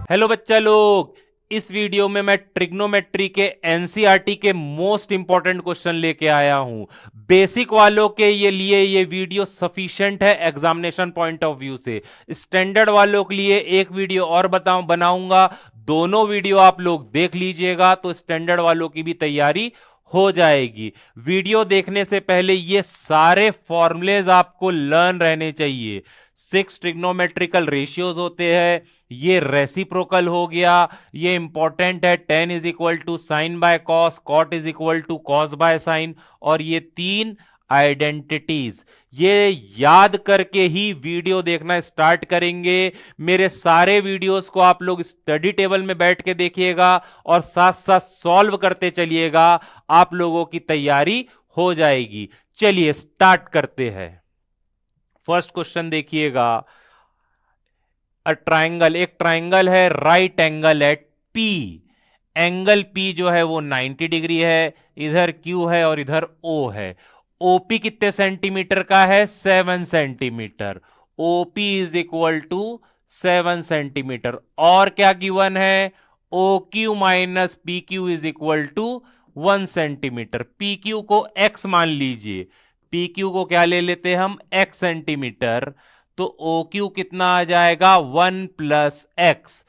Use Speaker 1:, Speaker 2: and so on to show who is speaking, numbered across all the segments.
Speaker 1: Hello बच्चा लोग, इस वीडियो में मैं ट्रिग्नोमेट्री के एनसीईआरटी के मोस्ट इंपॉर्टेंट क्वेश्चन लेके आया हूं। बेसिक वालों के लिए ये वीडियो सफिशिएंट है एग्जामिनेशन पॉइंट ऑफ व्यू से। स्टैंडर्ड वालों के लिए एक वीडियो और बनाऊंगा। दोनों वीडियो आप लोग देख लीजिएगा तो स्टैंडर्ड वालों की भी तैयारी हो जाएगी। वीडियो देखने से पहले ये सारे फॉर्मूलेज आपको लर्न रहने चाहिए। 6 ट्रिग्नोमेट्रिकल रेशियोज होते हैं, ये रेसिप्रोकल हो गया, ये इंपॉर्टेंट है। tan is equal to sine by cos, cot is equal to cos by sine, और ये 3 आइडेंटिटीज, ये याद करके ही वीडियो देखना स्टार्ट करेंगे। मेरे सारे वीडियोस को आप लोग स्टडी टेबल में बैठ के देखिएगा और साथ साथ सॉल्व करते चलिएगा, आप लोगों की तैयारी हो जाएगी। चलिए स्टार्ट करते हैं। फर्स्ट क्वेश्चन देखिएगा। ट्राइंगल, एक ट्राइंगल है, right angle at P. Angle P जो है वो 90 डिग्री है, इधर क्यू है और इधर ओ है। ओपी कितने सेंटीमीटर का है? 7 centimetre. OP is equal to 7 centimetre. और क्या गिवन है? O Q minus P Q is equal to 1 centimetre. P Q को एक्स मान लीजिए, पी क्यू को क्या ले लेते हैं हम? X centimetre. तो ओ क्यू कितना आ जाएगा? 1 प्लस एक्स।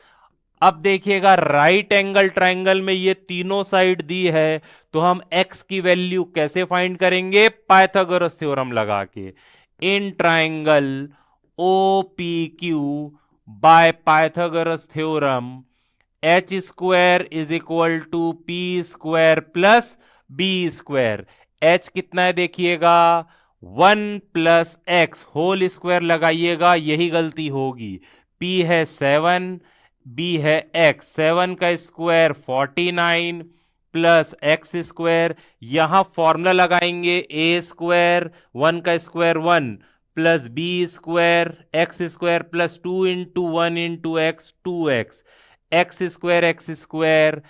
Speaker 1: अब देखिएगा राइट एंगल ट्राइंगल में ये तीनों साइड दी है, तो हम x की वैल्यू कैसे फाइंड करेंगे? पाइथागोरस थ्योरम लगा के। In triangle O P Q by Pythagoras theorem H square is equal to P square plus B square. H कितना है देखिएगा? 1 प्लस एक्स होल स्क्वायर लगाइएगा, यही गलती होगी। P है 7, B है x, 7 का स्क्वायर 49 प्लस एक्स स्क्वायर। यहां फॉर्मूला लगाएंगे, ए स्क्वायर 1 का square 1 plus B square x square plus 2 into 1 into x 2x। X square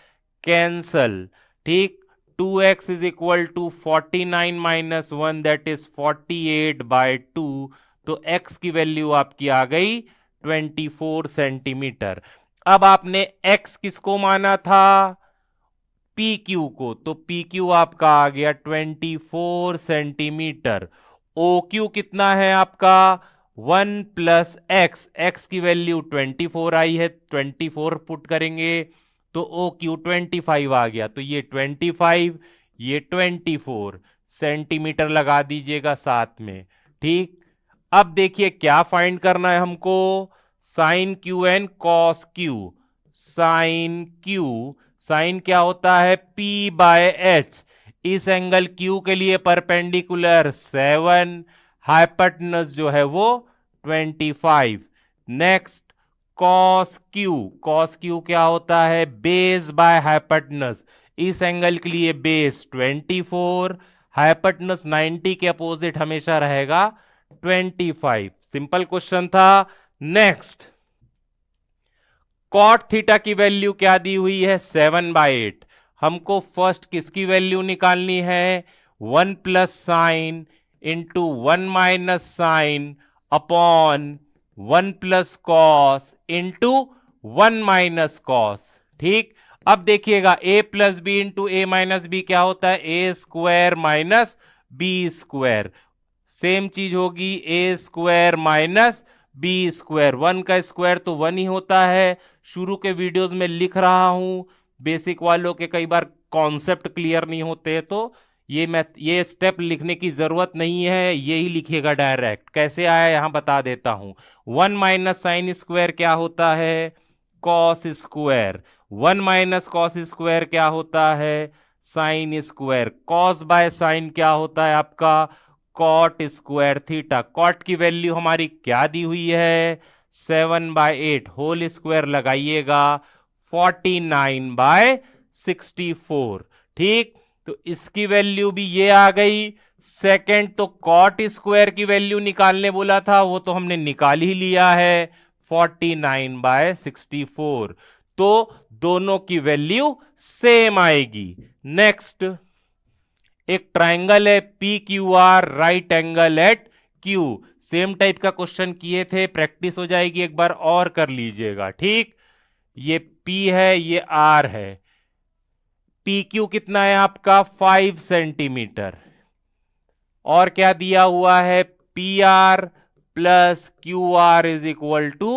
Speaker 1: cancel, ठीक। 2x is equal to 49 minus 1 that is 48/2। तो x की value आपकी आ गई 24 centimetre. अब आपने x किसको माना था? पी क्यू को, तो पी क्यू आपका आ गया 24 सेंटीमीटर। ओ क्यू कितना है आपका? 1 प्लस एक्स, एक्स की वैल्यू 24 आई है, 24 पुट करेंगे तो ओ क्यू 25 आ गया। तो ये 25, ये 24 सेंटीमीटर लगा दीजिएगा साथ में, ठीक। अब देखिए क्या फाइंड करना है हमको? Sine Q and cos Q. Sine Q, sine क्या होता है? P by H. इस एंगल Q के लिए परपेंडिकुलर 7, हाइपोटेनस जो है वो 25। Next cos Q, cos Q क्या होता है? Base by hypotenuse. इस एंगल के लिए बेस 24, हाइपोटेनस 90 के अपोजिट हमेशा रहेगा 25। सिंपल क्वेश्चन था। नेक्स्ट कॉट थीटा की वैल्यू क्या दी हुई है? 7/8। हमको फर्स्ट किसकी वैल्यू निकालनी है? 1 plus sine into 1 minus sine upon 1 plus cos into 1 minus cos, ठीक। अब देखिएगा a plus B into A minus B क्या होता है? A square minus B square. Same चीज होगी, A square minus B square. 1 का स्क्वायर तो 1 ही होता है। शुरू के वीडियोस में लिख रहा हूं, बेसिक वालों के कई बार कॉन्सेप्ट क्लियर नहीं होते, तो ये स्टेप लिखने की जरूरत नहीं है, ये ही लिखिएगा डायरेक्ट। कैसे आया यहां बता देता हूं। 1 माइनस साइन स्क्वायर क्या होता है? Cos square. 1 minus cos square क्या होता है? Sine square. Cos by sine क्या होता है आपका? Cot square theta. कॉट की वैल्यू हमारी क्या दी हुई है? 7/8 होल स्क्वायर लगाइएगा 49/64, ठीक। तो इसकी वैल्यू भी ये आ गई। सेकंड तो कॉट स्क्वायर की वैल्यू निकालने बोला था, वो तो हमने निकाल ही लिया है 49/64। तो दोनों की वैल्यू सेम आएगी। नेक्स्ट एक ट्राइंगल है P Q R, right angle at Q. Same type का क्वेश्चन किए थे, प्रैक्टिस हो जाएगी, एक बार और कर लीजिएगा, ठीक। ये P है, ये R है। PQ कितना है आपका 5 सेंटीमीटर। और क्या दिया हुआ है, PR plus QR is equal to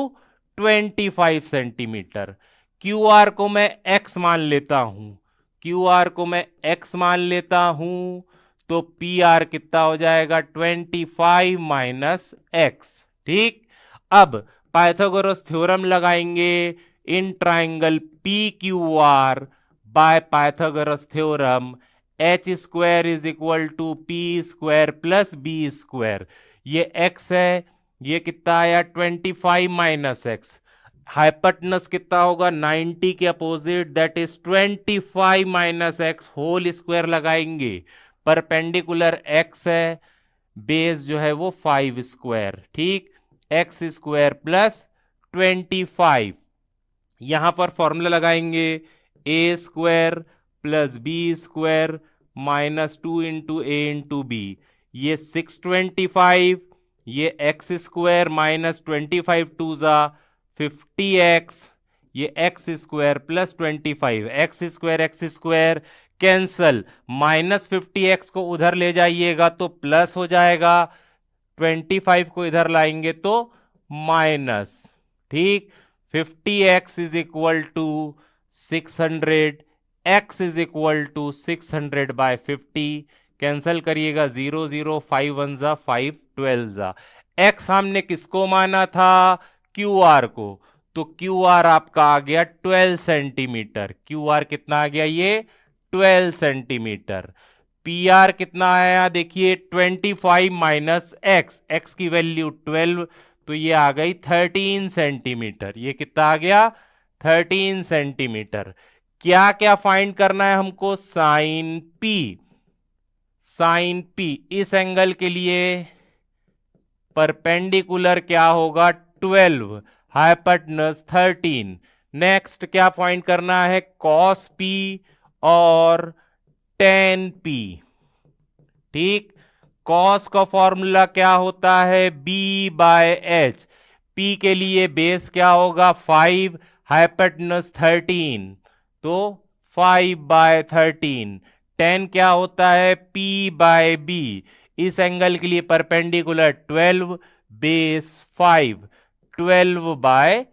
Speaker 1: 25 centimetre. QR को मैं X मान लेता हूं, QR को मैं X मान लेता हूं, तो PR कितना हो जाएगा 25 माइनस एक्स। ठीक, अब पाइथागोरस थ्योरम लगाएंगे in triangle PQR by Pythagoras theorem H square is equal to P square plus B square. ये x है, ये कितना आया 25 माइनस एक्स। हाइपोटेनस कितना होगा 90 के opposite, that is 25 minus x whole square लगाएंगे। परपेंडिकुलर x है, बेस जो है वो 5 स्क्वायर। ठीक, एक्स स्क्वायर प्लस 25। यहां पर फॉर्मूला लगाएंगे A square plus B square minus 2 into A into B. ये 625, ये एक्स स्क्वायर माइनस 25 टू जा 50x, ये x square plus 25, x square cancel, minus 50x को उधर ले जाइएगा तो प्लस हो जाएगा, 25 को इधर लाएंगे तो माइनस। ठीक, 50x is equal to 600, x is equal to 600 by 50। Cancel करिएगा, 0 0 5 1 जा 5 12 जा। x हमने किसको माना था, QR को, तो QR आपका आ गया 12 सेंटीमीटर। QR कितना आ गया, ये 12 सेंटीमीटर। PR कितना आया देखिए 25 माइनस एक्स, एक्स की वैल्यू 12, तो ये आ गई 13 सेंटीमीटर। ये कितना आ गया 13 सेंटीमीटर। क्या क्या फाइंड करना है हमको, साइन P। साइन P इस एंगल के लिए परपेंडिकुलर क्या होगा 12, हाइपोटेनस 13। नेक्स्ट क्या फाइंड करना है, कॉस P और टेन P। ठीक, कॉस का फॉर्मूला क्या होता है, B बाय एच। P के लिए बेस क्या होगा 5, हाइपोटेनस 13, तो 5 बाय 13। टेन क्या होता है, P बाय B। इस एंगल के लिए परपेंडिकुलर 12, बेस 5, 12 बाय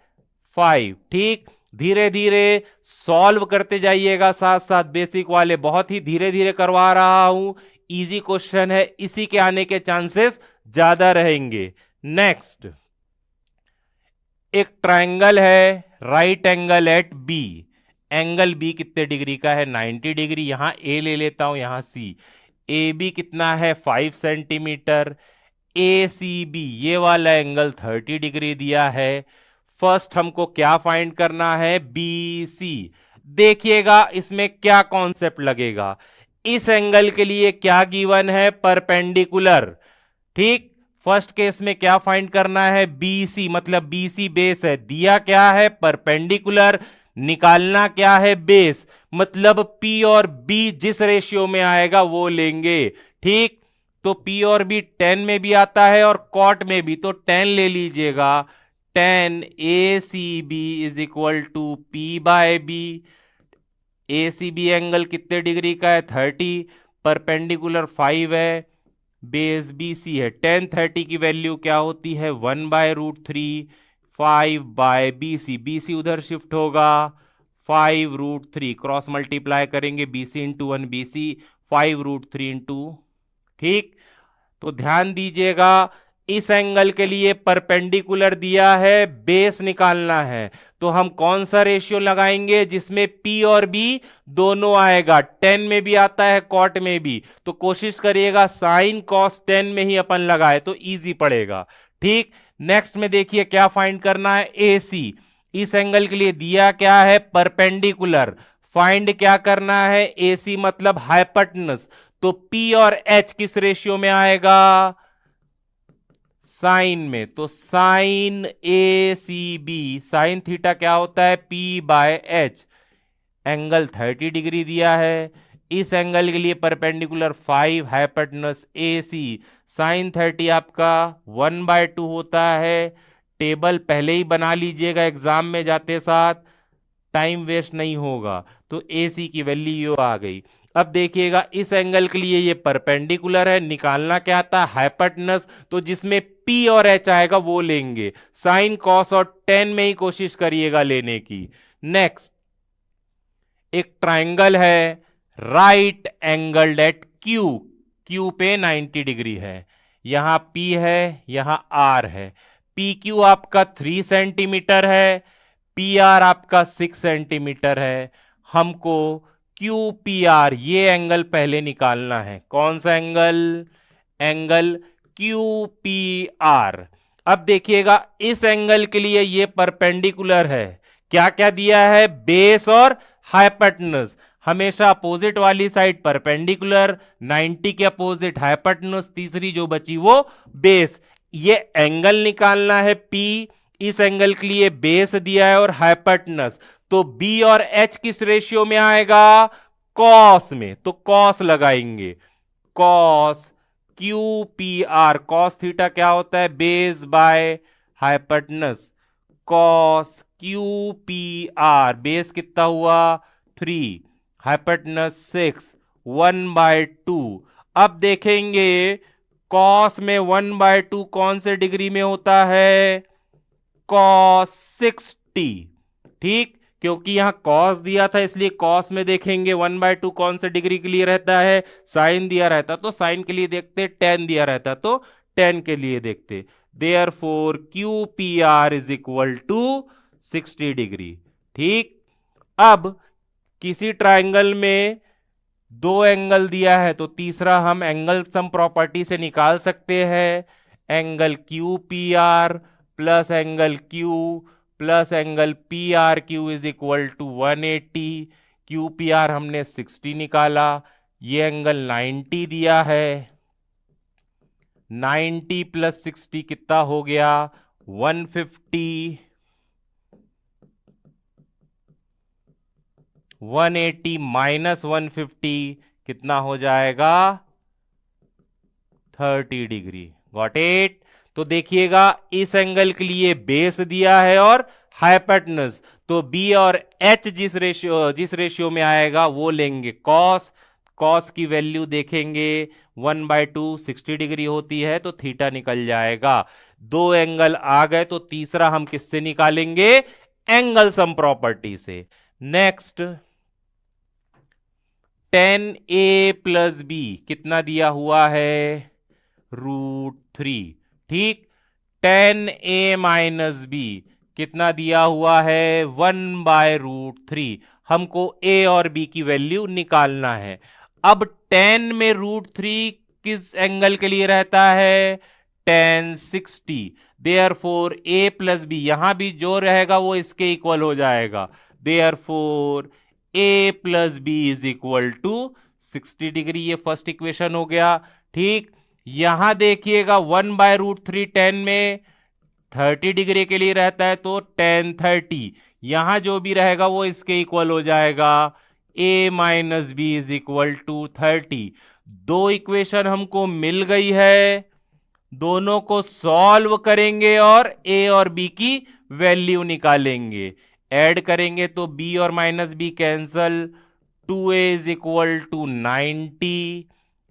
Speaker 1: 5। ठीक, धीरे धीरे सॉल्व करते जाइएगा, साथ साथ बेसिक वाले बहुत ही धीरे धीरे करवा रहा हूं। इजी क्वेश्चन है, इसी के आने के चांसेस ज्यादा रहेंगे। नेक्स्ट, एक ट्रायंगल है right angle at B. Angle B कितने डिग्री का है, 90 डिग्री। यहां ए ले लेता हूं, यहां सी। ए बी कितना है 5 सेंटीमीटर। ए सी बी ये वाला एंगल 30 डिग्री दिया है। फर्स्ट हमको क्या फाइंड करना है, बी सी। देखिएगा इसमें क्या कॉन्सेप्ट लगेगा। इस एंगल के लिए क्या गिवन है, परपेंडिकुलर। ठीक, फर्स्ट केस में क्या फाइंड करना है, BC, मतलब BC बेस है, दिया क्या है परपेंडिकुलर, निकालना क्या है बेस, मतलब P और B जिस रेशियो में आएगा वो लेंगे। ठीक, तो P और B 10 में भी आता है और कॉट में भी, तो 10 ले लीजिएगा। 10 ACB is equal to P by B। ACB angle कितने डिग्री का है 30, परपेंडिकुलर 5 है, बेस BC है। 10 30 की वैल्यू क्या होती है 1 by root 3, 5 by BC। BC उधर शिफ्ट होगा, 5 रूट 3 क्रॉस मल्टीप्लाई करेंगे, BC into 1 BC, 5 root 3 into. ठीक, तो ध्यान दीजिएगा, इस एंगल के लिए परपेंडिकुलर दिया है, बेस निकालना है, तो हम कौन सा रेशियो लगाएंगे जिसमें P और B दोनों आएगा। 10 में भी आता है, कॉट में भी, तो कोशिश करिएगा साइन कॉस 10 में ही अपन लगाए तो इजी पड़ेगा। ठीक, नेक्स्ट में देखिए क्या फाइंड करना है, AC। इस एंगल के लिए दिया क्या है, परपेंडिकुलर। फाइंड क्या करना है, AC मतलब हाइपोटेनस, तो P और H किस रेशियो में आएगा, साइन में, तो साइन ACB, साइन थीटा क्या होता है P by H. Angle 30 degree दिया है, इस एंगल के लिए परपेंडिकुलर 5, हाइपोटेनस AC। साइन 30 आपका 1 बाय 2 होता है। टेबल पहले ही बना लीजिएगा एग्जाम में जाते साथ। टाइम वेस्ट नहीं होगा, तो ए सी की वैल्यू आ गई। अब देखिएगा इस एंगल के लिए ये परपेंडिकुलर है, निकालना क्या था, हाइपोटेनस, तो जिसमें पी और एच आएगा वो लेंगे, साइन कॉस और टेन में ही कोशिश करिएगा लेने की। नेक्स्ट, एक ट्राइंगल है right angled at Q, Q पे 90 डिग्री है, यहां पी है यहां आर है, पी क्यू आपका 3 सेंटीमीटर है, पी आर आपका 6 सेंटीमीटर है। हमको क्यू पी आर ये एंगल पहले निकालना है। कौन सा angle, angle Q P are. अब देखिएगा इस एंगल के लिए ये परपेंडिकुलर है, क्या क्या दिया है, बेस और हाइपोटेनस, हमेशा अपोजिट वाली साइड परपेंडिकुलर, 90 के अपोजिट हाइपोटेनस, तीसरी जो बची वो बेस। ये एंगल निकालना है पी, इस एंगल के लिए बेस दिया है और हाइपोटेनस, तो बी और एच किस रेशियो में आएगा, कॉस में, तो कॉस लगाएंगे, cos Q P are, cos theta क्या होता है, base by hypotenuse, cos Q P are, base कितना हुआ 3, हाइपोटेनस 6, 1/2। अब देखेंगे कॉस में 1/2 कौन से डिग्री में होता है, कॉस 60, ठीक, क्योंकि यहां कॉस दिया था इसलिए कॉस में देखेंगे 1/2 कौन से डिग्री के लिए रहता है, साइन दिया रहता तो साइन के लिए देखते, टेन दिया रहता तो टेन के लिए देखते। Therefore Q P R is equal to 60 degree. ठीक, अब किसी ट्राइंगल में दो एंगल दिया है तो तीसरा हम एंगल सम प्रॉपर्टी से निकाल सकते हैं, angle Q P R plus angle Q plus angle P R Q is equal to 180। Q P R हमने 60 निकाला, ये एंगल 90 दिया है, 90 प्लस 60 कितना हो गया 150, 180 माइनस 150 कितना हो जाएगा 30 डिग्री। Got it. तो देखिएगा इस एंगल के लिए बेस दिया है और हाइपोटेनस, तो बी और एच जिस रेशियो में आएगा वो लेंगे कॉस, कॉस की वैल्यू देखेंगे 1/2 60 डिग्री होती है तो थीटा निकल जाएगा। दो एंगल आ गए तो तीसरा हम किससे निकालेंगे, एंगल सम प्रॉपर्टी से। नेक्स्ट, 10a प्लस बी कितना दिया हुआ है, √3, ठीक, 10a माइनस बी कितना दिया हुआ है 1/√3। हमको a और b की वैल्यू निकालना है। अब 10 में √3 किस एंगल के लिए रहता है, tan 60, therefore a plus B, यहां भी जो रहेगा वो इसके इक्वल हो जाएगा, therefore a plus B is equal to 60 degree. ये फर्स्ट इक्वेशन हो गया। ठीक, यहां देखिएगा 1/√3 10 में 30 डिग्री के लिए रहता है तो tan 30, यहां जो भी रहेगा वो इसके इक्वल हो जाएगा, a minus B is equal to 30। दो इक्वेशन हमको मिल गई है, दोनों को सॉल्व करेंगे और a और b की वैल्यू निकालेंगे, ऐड करेंगे तो b और minus b cancel, 2a is equal to 90,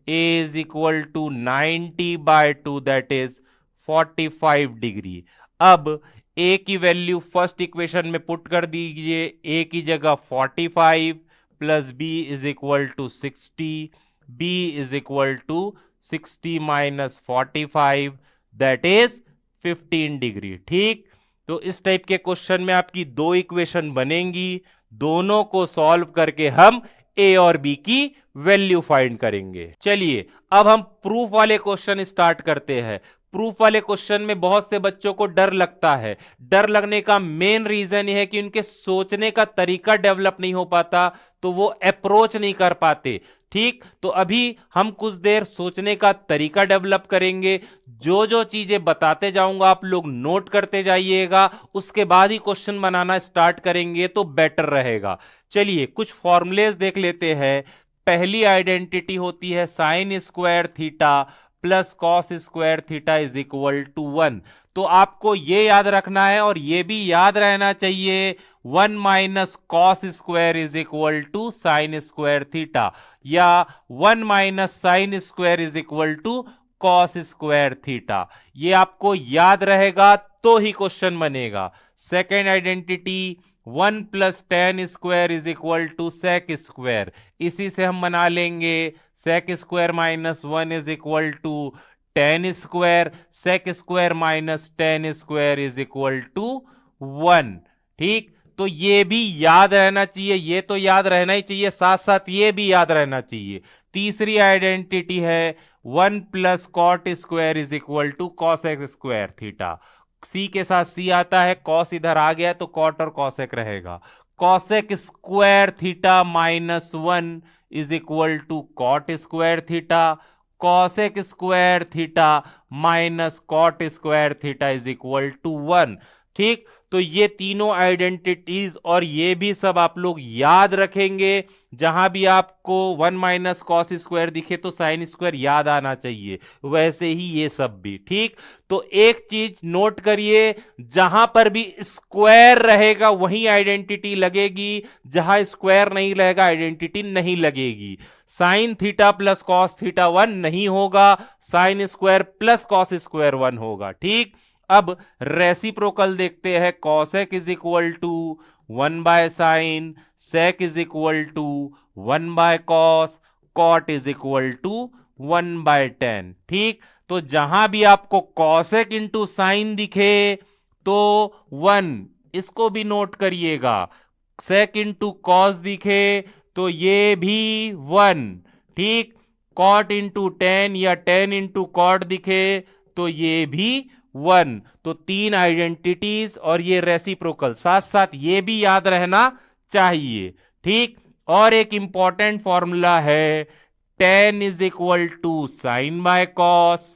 Speaker 1: a is equal to 90/2 that is 45 degree. अब a की वैल्यू फर्स्ट इक्वेशन में पुट कर दीजिए, a की जगह 45 plus b is equal to 60, b is equal to 60 minus 45 that is 15 degree. ठीक, तो इस टाइप के क्वेश्चन में आपकी दो इक्वेशन बनेंगी, दोनों को सॉल्व करके हम a और b की वैल्यू फाइंड करेंगे। चलिए अब हम प्रूफ वाले क्वेश्चन स्टार्ट करते हैं। प्रूफ वाले क्वेश्चन में बहुत से बच्चों को डर लगता है, डर लगने का मेन रीजन यह है कि उनके सोचने का तरीका डेवलप नहीं हो पाता, तो वो अप्रोच नहीं कर पाते। ठीक, तो अभी हम कुछ देर सोचने का तरीका डेवलप करेंगे, जो जो चीजें बताते जाऊंगा आप लोग नोट करते जाइएगा, उसके बाद ही क्वेश्चन बनाना स्टार्ट करेंगे तो बेटर रहेगा। चलिए कुछ फॉर्मूलेज देख लेते हैं। पहली आइडेंटिटी होती है sine square theta plus cos square theta is equal to 1। तो आपको ये याद रखना है और ये भी याद रहना चाहिए 1 minus cos square is equal to sine square theta, या 1 minus sine square is equal to cos square theta. ये आपको याद रहेगा तो ही क्वेश्चन बनेगा। Second identity 1 plus tan square is equal to sec square, इसी से हम बना लेंगे sec square minus 1 is equal to tan square, sec square minus tan square is equal to 1। ठीक, तो ये भी याद रहना चाहिए, ये तो याद रहना ही चाहिए, साथ साथ ये भी याद रहना चाहिए। तीसरी आइडेंटिटी है 1 plus cot square is equal to cosec square theta. C के साथ सी आता है, कॉस इधर आ गया तो कॉट और कॉसेक रहेगा। Cosec square theta minus 1 is equal to cot square theta, cosec square theta minus cot square theta is equal to 1। ठीक, तो ये तीनों आइडेंटिटीज और ये भी सब आप लोग याद रखेंगे। जहां भी आपको 1 माइनस कॉस स्क्वायर दिखे तो साइन स्क्वायर याद आना चाहिए, वैसे ही ये सब भी। ठीक, तो एक चीज नोट करिए, जहां पर भी स्क्वायर रहेगा वहीं आइडेंटिटी लगेगी, जहां स्क्वायर नहीं रहेगा आइडेंटिटी नहीं लगेगी। Sine theta plus cos theta 1 नहीं होगा, sine square plus cos square 1 होगा। ठीक, अब रेसिप्रोकल देखते हैं। Cosec is equal to 1 by sine, sec is equal to 1 by cos, cot is equal to 1 by tan. ठीक, तो जहां भी आपको कॉसेक इंटू साइन दिखे तो 1, इसको भी नोट करिएगा। सेक इंटू कॉस दिखे तो ये भी 1। ठीक, कॉट इंटू टेन या टेन इंटू कॉट दिखे तो ये भी 1। तो तीन आइडेंटिटीज और ये रेसिप्रोकल, साथ साथ ये भी याद रहना चाहिए। ठीक, और एक इंपॉर्टेंट फॉर्मूला है tan is equal to sine by cos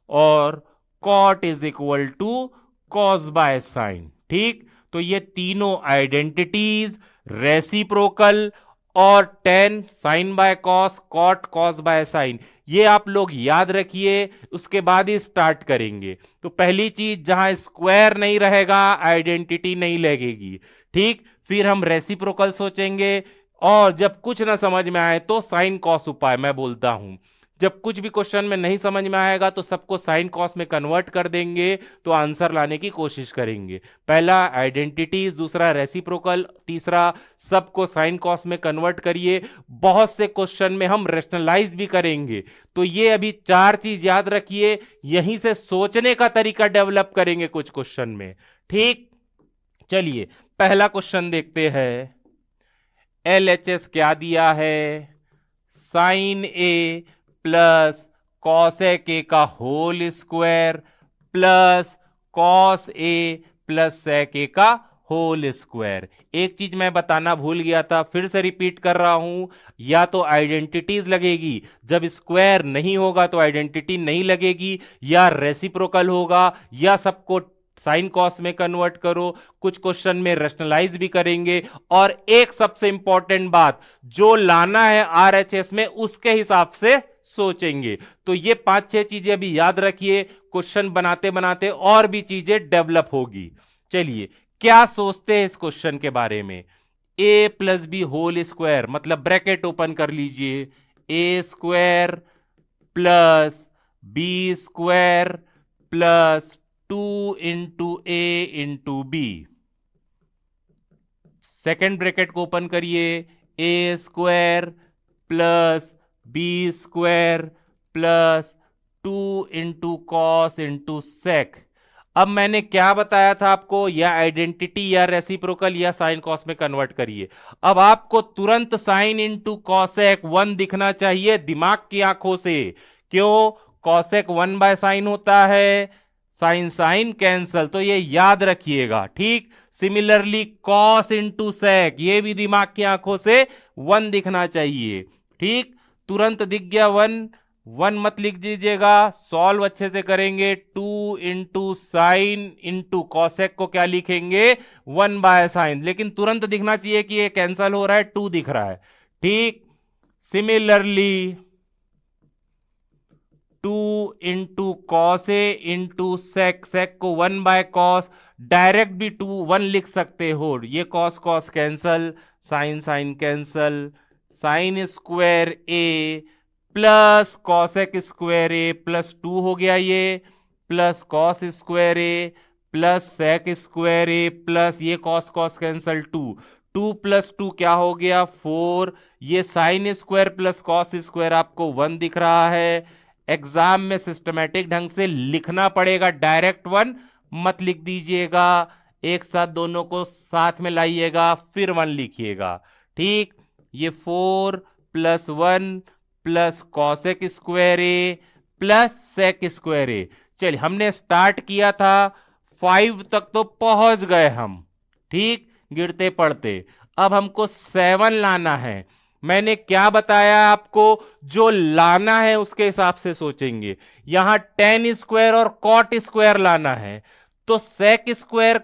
Speaker 1: और cot is equal to cos by sine. ठीक, तो ये तीनों आइडेंटिटीज, रेसिप्रोकल और tan sine by cos, cot cos by sine, ये आप लोग याद रखिए, उसके बाद ही स्टार्ट करेंगे। तो पहली चीज, जहां स्क्वायर नहीं रहेगा आइडेंटिटी नहीं लगेगी। ठीक, फिर हम रेसिप्रोकल सोचेंगे, और जब कुछ ना समझ में आए तो साइन कॉस उपाय मैं बोलता हूं। जब कुछ भी क्वेश्चन में नहीं समझ में आएगा तो सबको साइन कॉस में कन्वर्ट कर देंगे, तो आंसर लाने की कोशिश करेंगे। पहला आइडेंटिटीज, दूसरा रेसिप्रोकल, तीसरा सबको साइन कॉस में कन्वर्ट करिए। बहुत से क्वेश्चन में हम रेशनलाइज भी करेंगे, तो ये अभी चार चीज याद रखिए, यहीं से सोचने का तरीका डेवलप करेंगे कुछ क्वेश्चन में। ठीक, चलिए पहला क्वेश्चन देखते हैं। LHS क्या दिया है? Sine A plus cosec A का whole square plus cos A plus sec A का होल स्क्वायर। एक चीज मैं बताना भूल गया था, फिर से रिपीट कर रहा हूं, या तो आइडेंटिटीज लगेगी, जब स्क्वायर नहीं होगा तो आइडेंटिटी नहीं लगेगी, या रेसिप्रोकल होगा, या सबको साइन कॉस में कन्वर्ट करो। कुछ क्वेश्चन में रेशनलाइज भी करेंगे, और एक सबसे इंपॉर्टेंट बात, जो लाना है RHS में उसके हिसाब से सोचेंगे। तो ये 5-6 चीजें अभी याद रखिए, क्वेश्चन बनाते बनाते और भी चीजें डेवलप होगी। चलिए क्या सोचते हैं इस क्वेश्चन के बारे में? a plus B whole square, मतलब ब्रैकेट ओपन कर लीजिए, a square plus B square plus 2 into A into B. Second bracket को ओपन करिए, A square plus B square plus 2 into cos into sec. अब मैंने क्या बताया था आपको, या आइडेंटिटी या रेसिप्रोकल या साइन कॉस में कन्वर्ट करिए। अब आपको तुरंत साइन इंटू कॉसेक 1 दिखना चाहिए दिमाग की आंखों से। क्यों? कॉसेक 1 बाय साइन होता है, साइन साइन कैंसल, तो ये याद रखिएगा। ठीक, सिमिलरली कॉस इंटू सेक, ये भी दिमाग की आंखों से 1 दिखना चाहिए। ठीक, तुरंत दिख गया 1, 1 मत लिख दीजिएगा, सॉल्व अच्छे से करेंगे। 2 इंटू साइन इंटू कॉसेक को क्या लिखेंगे? 1 बाय साइन, लेकिन तुरंत दिखना चाहिए कि ये कैंसल हो रहा है, 2 दिख रहा है। ठीक, similarly 2 into cos A into sec, sec को 1/cos, डायरेक्ट भी 1 लिख सकते हो, ये cos cos cancel, sine sine cancel, sine square A plus cosec square A plus 2 हो गया ये, plus cos square A plus sec square A plus ये कॉस कॉस कैंसल 2, 2 प्लस 2 क्या हो गया 4, ये sine square plus cos square आपको 1 दिख रहा है। एग्जाम में सिस्टमेटिक ढंग से लिखना पड़ेगा, डायरेक्ट 1 मत लिख दीजिएगा, एक साथ दोनों को साथ में लाइएगा फिर 1 लिखिएगा, ठीक। ये 4 plus 1 plus cosec square A plus sec square ए। चलिए हमने स्टार्ट किया था 5 तक तो पहुंच गए हम, ठीक, गिरते पड़ते। अब हमको 7 लाना है। मैंने क्या बताया आपको, जो लाना है उसके हिसाब से सोचेंगे। यहां टेन स्क्वायर और कॉट स्क्वायर लाना है, तो सेक स्क्वायर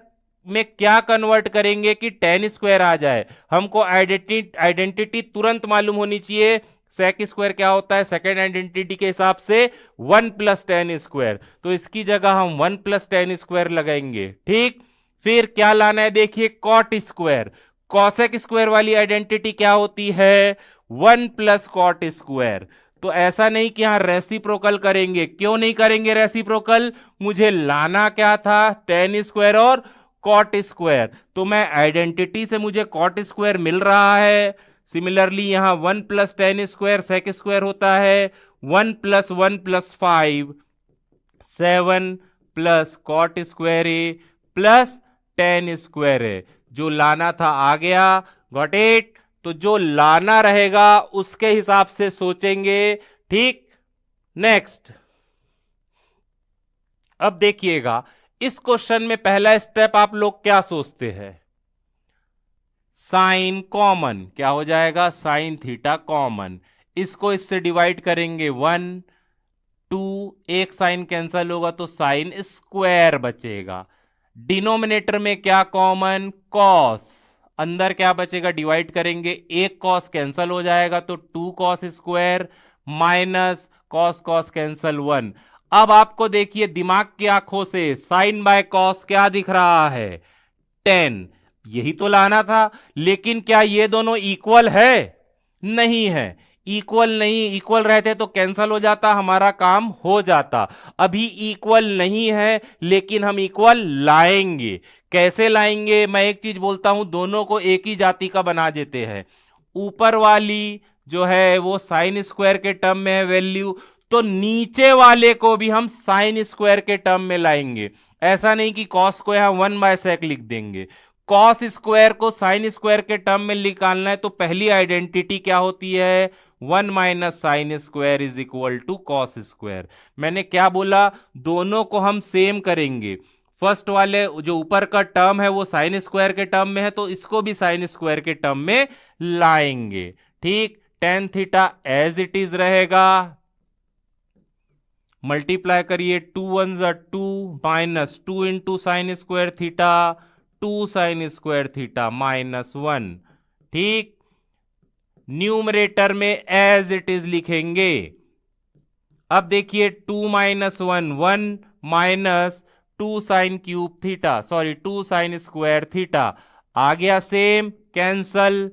Speaker 1: में क्या कन्वर्ट करेंगे कि टेन स्क्वायर आ जाए। हमको आइडेंटिटी तुरंत मालूम होनी चाहिए। सेक स्क्वायर क्या होता है सेकेंड आइडेंटिटी के हिसाब से 1 प्लस टेन स्क्वायर, तो इसकी जगह हम 1 प्लस टेन स्क्वायर लगाएंगे, ठीक। फिर क्या लाना है देखिए, कॉट स्क्वायर। कॉसेक स्क्वायर वाली आइडेंटिटी क्या होती है 1 प्लस कॉट स्क्वायर। तो ऐसा नहीं कि यहां रेसिप्रोकल करेंगे, क्यों नहीं करेंगे रेसिप्रोकल, मुझे लाना क्या था टेन स्क्वायर और कॉट स्क्वायर, तो मैं आइडेंटिटी से मुझे कॉट स्क्वायर मिल रहा है। सिमिलरली यहां 1 plus tan square sec square होता है 1 plus 1 plus 5, 7 plus cot square A plus tan square है। जो लाना था आ गया, गॉट इट। तो जो लाना रहेगा उसके हिसाब से सोचेंगे, ठीक। नेक्स्ट, अब देखिएगा इस क्वेश्चन में पहला स्टेप आप लोग क्या सोचते हैं, साइन कॉमन, क्या हो जाएगा साइन थीटा कॉमन, इसको इससे डिवाइड करेंगे 1 2, एक साइन कैंसल होगा तो साइन स्क्वायर बचेगा। डिनोमिनेटर में क्या कॉमन, कॉस, अंदर क्या बचेगा डिवाइड करेंगे, एक कॉस कैंसल हो जाएगा तो 2 cos square minus cos cos cancel 1। अब आपको देखिए दिमाग की आंखों से साइन बाय कॉस क्या दिख रहा है 10, यही तो लाना था। लेकिन क्या ये दोनों इक्वल है, नहीं है, इक्वल नहीं, इक्वल रहते तो कैंसल हो जाता, हमारा काम हो जाता। अभी इक्वल नहीं है लेकिन हम इक्वल लाएंगे। कैसे लाएंगे, मैं एक चीज बोलता हूं, दोनों को एक ही जाति का बना देते हैं। ऊपर वाली जो है वो साइन स्क्वायर के टर्म में है वैल्यू, तो नीचे वाले को भी हम साइन स्क्वायर के टर्म में लाएंगे। ऐसा नहीं कि कॉस को यहां 1/sec लिख देंगे, कॉस स्क्वायर को साइन स्क्वायर के टर्म में निकालना है तो पहली आइडेंटिटी क्या होती है 1 minus sine square is equal to cos square. मैंने क्या बोला, दोनों को हम सेम करेंगे। फर्स्ट वाले जो ऊपर का टर्म है वो साइन स्क्वायर के टर्म में है तो इसको भी साइन स्क्वायर के टर्म में लाएंगे, ठीक। Tan theta as it is रहेगा, मल्टीप्लाई करिए 2 1 2 minus 2 into sine square theta 2 sine square theta minus 1, ठीक। न्यूमरेटर में एज इट इज लिखेंगे। अब देखिए 2 minus 1 1 minus 2 sine cube theta, sorry 2 sine square theta आ गया सेम, कैंसल,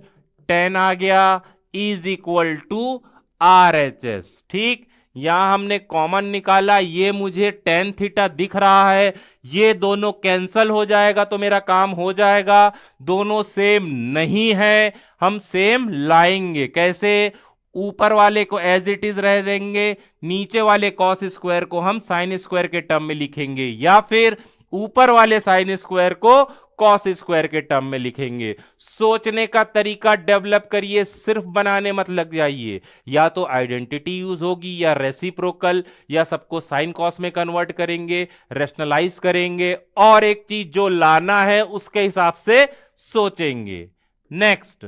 Speaker 1: 10 आ गया इज इक्वल टू RHS, ठीक। यहां हमने कॉमन निकाला, ये मुझे टेन थीटा दिख रहा है, ये दोनों कैंसल हो जाएगा तो मेरा काम हो जाएगा। दोनों सेम नहीं है, हम सेम लाएंगे। कैसे, ऊपर वाले को एज इट इज रह देंगे, नीचे वाले कॉस स्क्वायर को हम साइन स्क्वायर के टर्म में लिखेंगे, या फिर ऊपर वाले साइन स्क्वायर को कॉस स्क्वायर के टर्म में लिखेंगे। सोचने का तरीका डेवलप करिए, सिर्फ बनाने मत लग जाइए। या तो आइडेंटिटी यूज होगी या रेसिप्रोकल, या सबको साइन कॉस में कन्वर्ट करेंगे, रेशनलाइज करेंगे, और एक चीज जो लाना है उसके हिसाब से सोचेंगे। नेक्स्ट,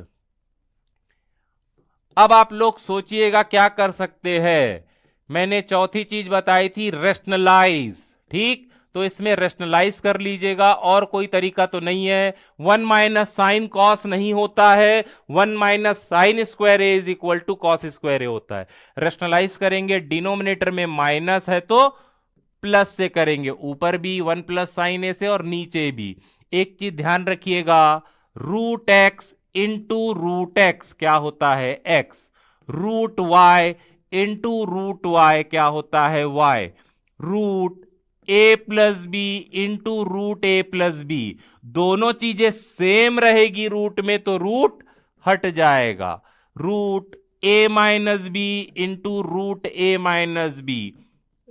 Speaker 1: अब आप लोग सोचिएगा क्या कर सकते हैं। मैंने चौथी चीज बताई थी रेशनलाइज, ठीक। तो इसमें रेशनलाइज कर लीजिएगा, और कोई तरीका तो नहीं है। 1 माइनस साइन कॉस नहीं होता है, 1 minus sine square A is equal to cos square A होता है। रेशनलाइज करेंगे, डिनोमिनेटर में माइनस है तो प्लस से करेंगे, ऊपर भी 1 प्लस साइन ए से और नीचे भी। एक चीज ध्यान रखिएगा, root X into root X क्या होता है X, root Y into root Y क्या होता है Y, root A plus B into root A plus B, दोनों चीजें सेम रहेगी रूट में तो रूट हट जाएगा, रूट ए माइनस बी इंटू रूट ए माइनस बी,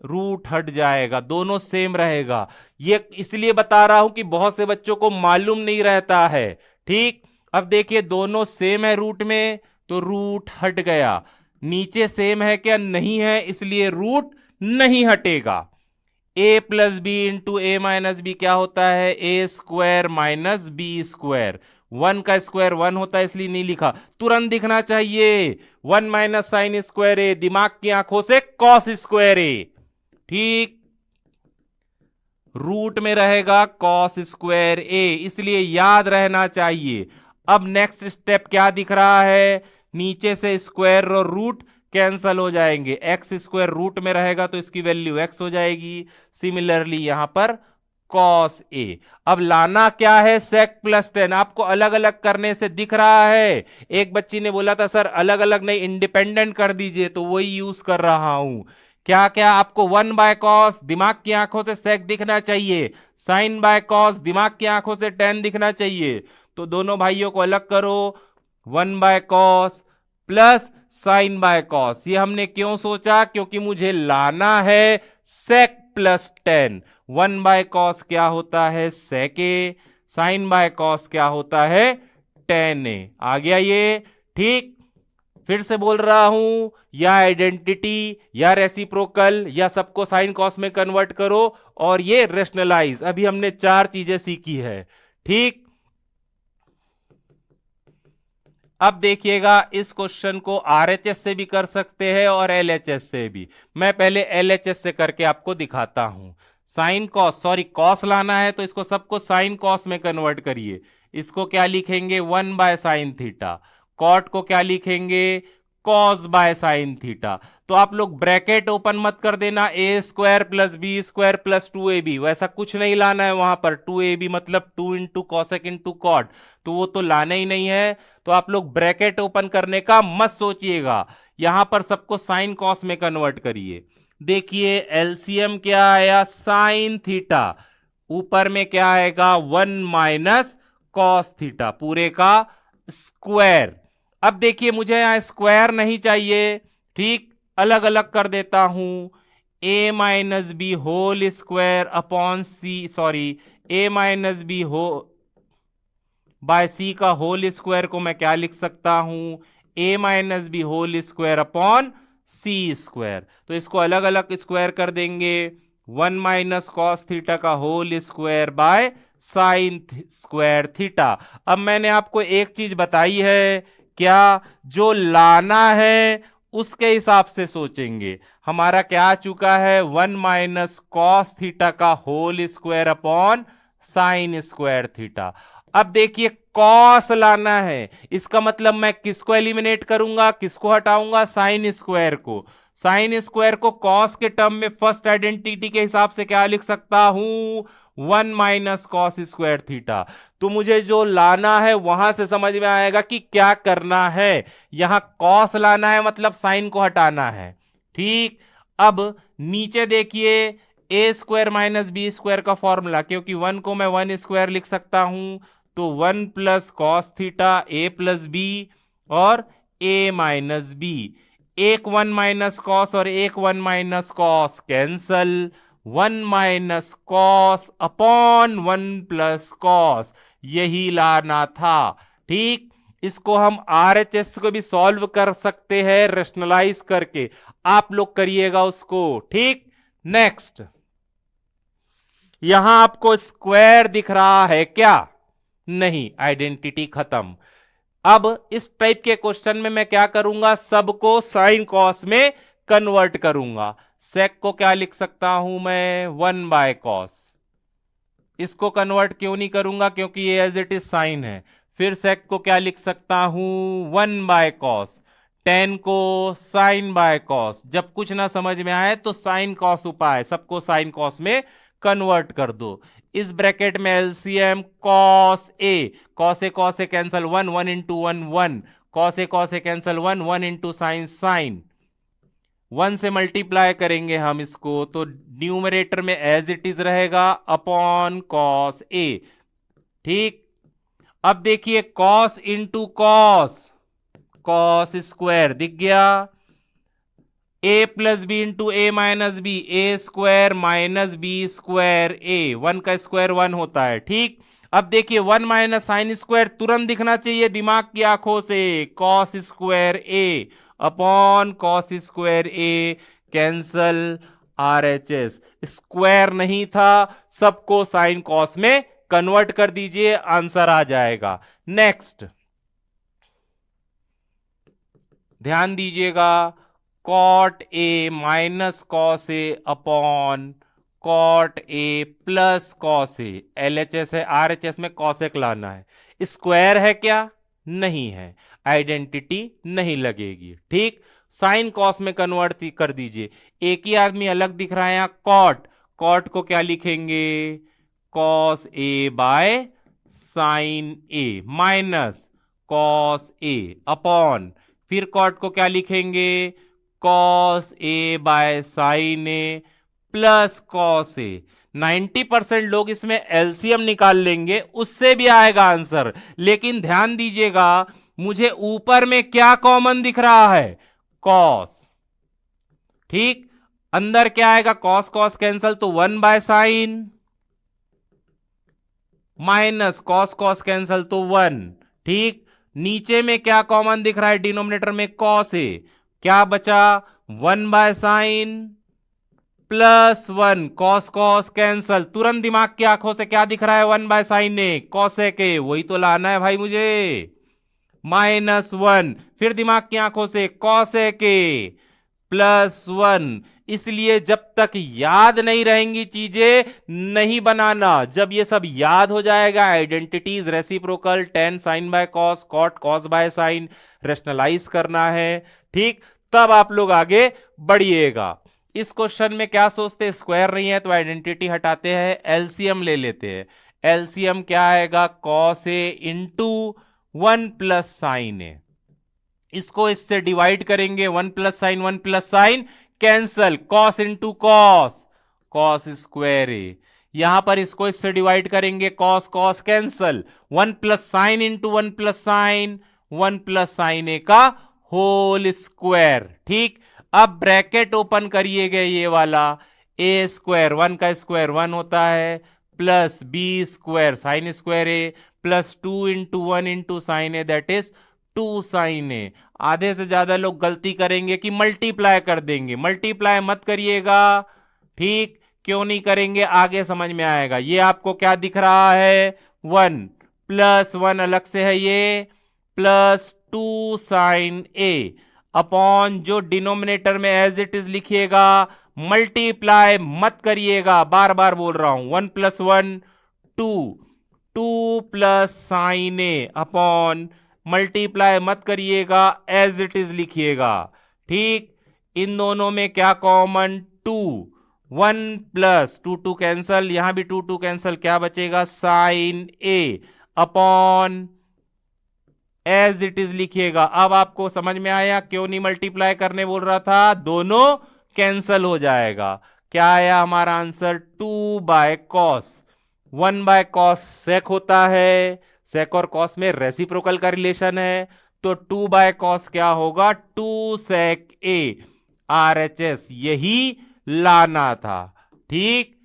Speaker 1: रूट हट जाएगा, दोनों सेम रहेगा। ये इसलिए बता रहा हूं कि बहुत से बच्चों को मालूम नहीं रहता है। ठीक, अब देखिए दोनों सेम है रूट में तो रूट हट गया, नीचे सेम है क्या, नहीं है, इसलिए रूट नहीं हटेगा। ए plus B into A minus B क्या होता है, A square minus B square, 1 का स्क्वायर 1 होता है इसलिए नहीं लिखा, तुरंत दिखना चाहिए। 1 माइनस साइन स्क्वायर ए, दिमाग की आंखों से कॉस स्क्वायर ए, ठीक, रूट में रहेगा कॉस स्क्वायर ए, इसलिए याद रहना चाहिए। अब नेक्स्ट स्टेप क्या दिख रहा है, नीचे से स्क्वायर और रूट कैंसल हो जाएंगे, एक्स स्क्वायर रूट में रहेगा तो इसकी वैल्यू एक्स हो जाएगी, सिमिलरली यहां पर कॉस ए। अब लाना क्या है, सेक प्लस टेन, आपको अलग अलग करने से दिख रहा है। एक बच्ची ने बोला था सर अलग अलग नहीं इंडिपेंडेंट कर दीजिए, तो वही यूज कर रहा हूं। क्या क्या आपको 1 बाय कॉस, दिमाग की आंखों से सेक दिखना चाहिए, साइन बाय कॉस, दिमाग की आंखों से टेन दिखना चाहिए, तो दोनों भाइयों को अलग करो, 1 by cos plus sine by cos. ये हमने क्यों सोचा, क्योंकि मुझे लाना है sec plus tan. 1 by cos क्या होता है sec A, sine by cos क्या होता है टेन ए। आ गया ये, ठीक। फिर से बोल रहा हूं, या आइडेंटिटी या रेसिप्रोकल या सबको साइन कॉस में कन्वर्ट करो, और ये रेशनलाइज। अभी हमने 4 चीजें सीखी है, ठीक। अब देखिएगा इस क्वेश्चन को आरएचएस से भी कर सकते हैं और एलएचएस से भी। मैं पहले एलएचएस से करके आपको दिखाता हूं। साइन कॉस, सॉरी कॉस लाना है तो इसको सबको साइन कॉस में कन्वर्ट करिए। इसको क्या लिखेंगे 1 बाय साइन थीटा, कॉट को क्या लिखेंगे कॉस बाय साइन थीटा। तो आप लोग ब्रैकेट ओपन मत कर देना, A square plus B square plus 2ab, वैसा कुछ नहीं लाना है वहां पर। 2ab मतलब 2 इंटू कॉसेक इंटू कॉट, तो वो तो लाना ही नहीं है। तो आप लोग ब्रैकेट ओपन करने का मत सोचिएगा, यहां पर सबको साइन कॉस में कन्वर्ट करिए। देखिए एलसीएम क्या आया साइन थीटा, ऊपर में क्या आएगा 1 माइनस कॉस थीटा, पूरे का स्क्वायर। अब देखिए मुझे यहां स्क्वायर नहीं चाहिए, ठीक, अलग अलग कर देता हूं, A minus B whole square upon C, sorry A minus B हो बाय सी का होल स्क्वायर को मैं क्या लिख सकता हूं, A minus B whole square upon C square. तो इसको अलग अलग स्क्वायर कर देंगे, 1 माइनस कॉस थीटा का whole square by sine square theta. अब मैंने आपको एक चीज बताई है, क्या, जो लाना है उसके हिसाब से सोचेंगे। हमारा क्या आ चुका है 1 माइनस कॉस थीटा का whole square upon sine square theta. अब देखिए कॉस लाना है, इसका मतलब मैं किसको एलिमिनेट करूंगा, किसको हटाऊंगा, साइन स्क्वायर को। साइन स्क्वायर को कॉस के टर्म में फर्स्ट आइडेंटिटी के हिसाब से क्या लिख सकता हूं 1 माइनस कॉस स्क्वायर थीटा। तो मुझे जो लाना है वहां से समझ में आएगा कि क्या करना है। यहां कॉस लाना है मतलब साइन को हटाना है, ठीक। अब नीचे देखिए ए स्क्वायर माइनस बी स्क्वायर का फॉर्मूला, क्योंकि 1 को मैं 1 स्क्वायर लिख सकता हूं, तो 1 प्लस कॉस थीटा ए प्लस बी और ए माइनस बी। एक 1 माइनस कॉस और एक 1 minus cos cancel, 1 minus cos upon 1 plus cos, यही लाना था, ठीक। इसको हम आरएचएस को भी सॉल्व कर सकते हैं रेशनलाइज करके, आप लोग करिएगा उसको, ठीक। नेक्स्ट, यहां आपको स्क्वायर दिख रहा है क्या, नहीं, आइडेंटिटी खत्म। अब इस टाइप के क्वेश्चन में मैं क्या करूंगा, सबको साइन कॉस में कन्वर्ट करूंगा। सेक को क्या लिख सकता हूं मैं 1 बाय कॉस, इसको कन्वर्ट क्यों नहीं करूंगा, क्योंकि ये एज इट इज साइन है। फिर सेक को क्या लिख सकता हूं, 1/cos। टेन को साइन बाय कॉस। जब कुछ ना समझ में आए तो साइन कॉस उपाय, सबको साइन कॉस में कन्वर्ट कर दो। इस ब्रैकेट में LCM cos A cancel, 1 into 1 cos A cancel, 1 into sign sign. 1 से मल्टीप्लाई करेंगे हम इसको तो न्यूमरेटर में एज इट इज रहेगा अपॉन कॉस ए। ठीक, अब देखिए cos into cos, cos square दिख गया, ए plus B into A minus B, A square minus B square A, 1 का स्क्वायर 1 होता है। ठीक, अब देखिए 1 माइनस साइन स्क्वायर तुरंत दिखना चाहिए दिमाग की आंखों से, कॉस स्क्वायर ए अपॉन कॉस स्क्वायर ए, कैंसल आरएचएस। स्क्वायर नहीं था, सबको साइन कॉस में कन्वर्ट कर दीजिए, आंसर आ जाएगा। नेक्स्ट ध्यान दीजिएगा, cot A minus cos A upon cot A plus cos A. LHS है, आरएचएस में कॉसेक लाना है। स्क्वायर है क्या, नहीं है, आइडेंटिटी नहीं लगेगी। ठीक, साइन कॉस में कन्वर्ट कर दीजिए। एक ही आदमी अलग दिख रहा है यहां, कॉट, कॉट को क्या लिखेंगे, cos A by sine A minus cos A upon, फिर कॉट को क्या लिखेंगे, cos A by sine A plus cos A. 90% लोग इसमें एलसीएम निकाल लेंगे, उससे भी आएगा आंसर। लेकिन ध्यान दीजिएगा, मुझे ऊपर में क्या कॉमन दिख रहा है, कॉस। ठीक, अंदर क्या आएगा, कॉस कॉस कैंसल तो 1 by sine minus cos cos cancel तो 1। ठीक, नीचे में क्या कॉमन दिख रहा है, डिनोमिनेटर में कॉस ए, क्या बचा 1 by sine plus 1, cos cos cancel, तुरंत दिमाग की आंखों से क्या दिख रहा है, 1 बाय साइन ए कॉसेक ए, वही तो लाना है भाई मुझे, माइनस 1, फिर दिमाग की आंखों से कॉसेक ए प्लस 1। इसलिए जब तक याद नहीं रहेंगी चीजें नहीं बनाना, जब ये सब याद हो जाएगा, identities reciprocal, tan sine by cos, cot cos by sine, rationalise करना है। ठीक, तब आप लोग आगे बढ़िएगा। इस क्वेश्चन में क्या सोचते हैं, स्क्वायर नहीं है तो आइडेंटिटी हटाते हैं, एलसीएम ले लेते हैं। एलसीएम क्या आएगा, cos A into 1 plus sine A. इसको इससे डिवाइड करेंगे, 1 plus sine 1 plus sine cancel, cos into cos, cos square A. यहां पर इसको इससे डिवाइड करेंगे, cos cos cancel, 1 plus sine into 1 plus sine, 1 plus sine A का होल स्क्वायर। ठीक, अब ब्रैकेट ओपन करिएगा ये वाला, ए स्क्वायर 1 का स्क्वायर 1 होता है plus B square sine square A plus 2 into 1 into sine A, that is 2 sine A. आधे से ज्यादा लोग गलती करेंगे कि मल्टीप्लाई कर देंगे, मल्टीप्लाई मत करिएगा। ठीक, क्यों नहीं करेंगे, आगे समझ में आएगा। ये आपको क्या दिख रहा है, 1 प्लस 1 अलग से है ये, प्लस 2 साइन ए अपॉन, जो डिनोमिनेटर में एज इट इज लिखिएगा, मल्टीप्लाई मत करिएगा, बार बार बोल रहा हूं, 1 plus 1 2, 2 plus sine A upon, multiply मत करिएगा, एज इट इज लिखिएगा। ठीक, इन दोनों में क्या कॉमन, 2, 1 प्लस 2 2 कैंसल, यहां भी 2 2 कैंसल, क्या बचेगा, sine A upon, as it is लिखिएगा। अब आपको समझ में आया क्यों नहीं मल्टीप्लाई करने बोल रहा था, दोनों कैंसल हो जाएगा। क्या आया हमारा answer, 2 by cos. 1 by cos sec होता है, सेक और कॉस में रेसिप्रोकल का रिलेशन है, तो 2 बाय कॉस क्या होगा, 2 सेक ए। आरएचएस यही लाना था। ठीक,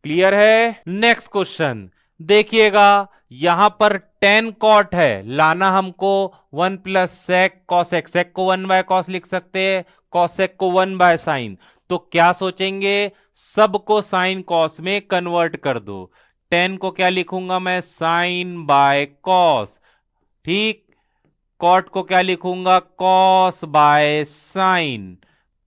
Speaker 1: क्लियर है। नेक्स्ट क्वेश्चन देखिएगा, यहां पर 10 कॉट है, लाना हमको 1 प्लस सेक कॉसेक, सेक को 1 बाय कॉस लिख सकते हैं, कॉसेक को 1 बाय साइन। तो क्या सोचेंगे, सबको साइन कॉस में कन्वर्ट कर दो। 10 को क्या लिखूंगा मैं, साइन बाय कॉस। ठीक, कॉट को क्या लिखूंगा, कॉस बाय साइन,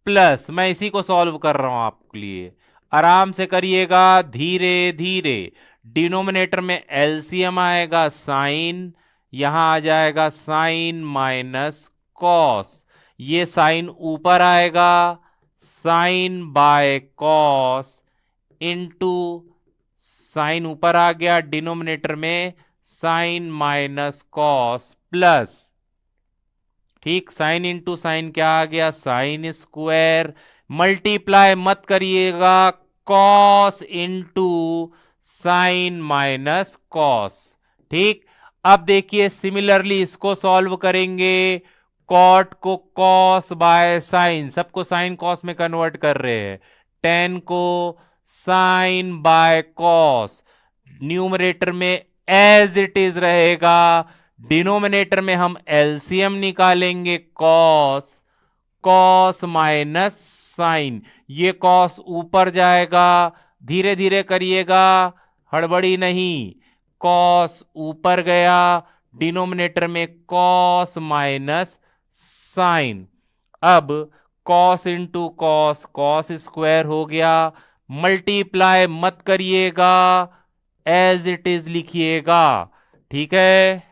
Speaker 1: प्लस, मैं इसी को सॉल्व कर रहा हूं आपके लिए, आराम से करिएगा, धीरे धीरे। डिनोमिनेटर में एलसीएम आएगा साइन, यहां आ जाएगा साइन माइनस कॉस, ये साइन ऊपर आएगा sine by cos into sine ऊपर आ गया, डिनोमिनेटर में साइन माइनस कॉस प्लस, ठीक, साइन इंटू साइन क्या आ गया साइन स्क्वायर, मल्टीप्लाई मत करिएगा cos into sine minus cos, ठीक। अब देखिए सिमिलरली इसको सॉल्व करेंगे, कॉट को कॉस बाय साइन, सबको साइन कॉस में कन्वर्ट कर रहे हैं, टेन को साइन बाय कॉस, न्यूमरेटर में एज इट इज रहेगा, डिनोमिनेटर में हम एलसीएम निकालेंगे कॉस, कॉस माइनस साइन, ये कॉस ऊपर जाएगा, धीरे धीरे करिएगा, हड़बड़ी नहीं, कॉस ऊपर गया, डिनोमिनेटर में कॉस माइनस साइन, अब cos into cos, cos square हो गया, मल्टीप्लाई मत करिएगा, एज इट इज लिखिएगा, ठीक है।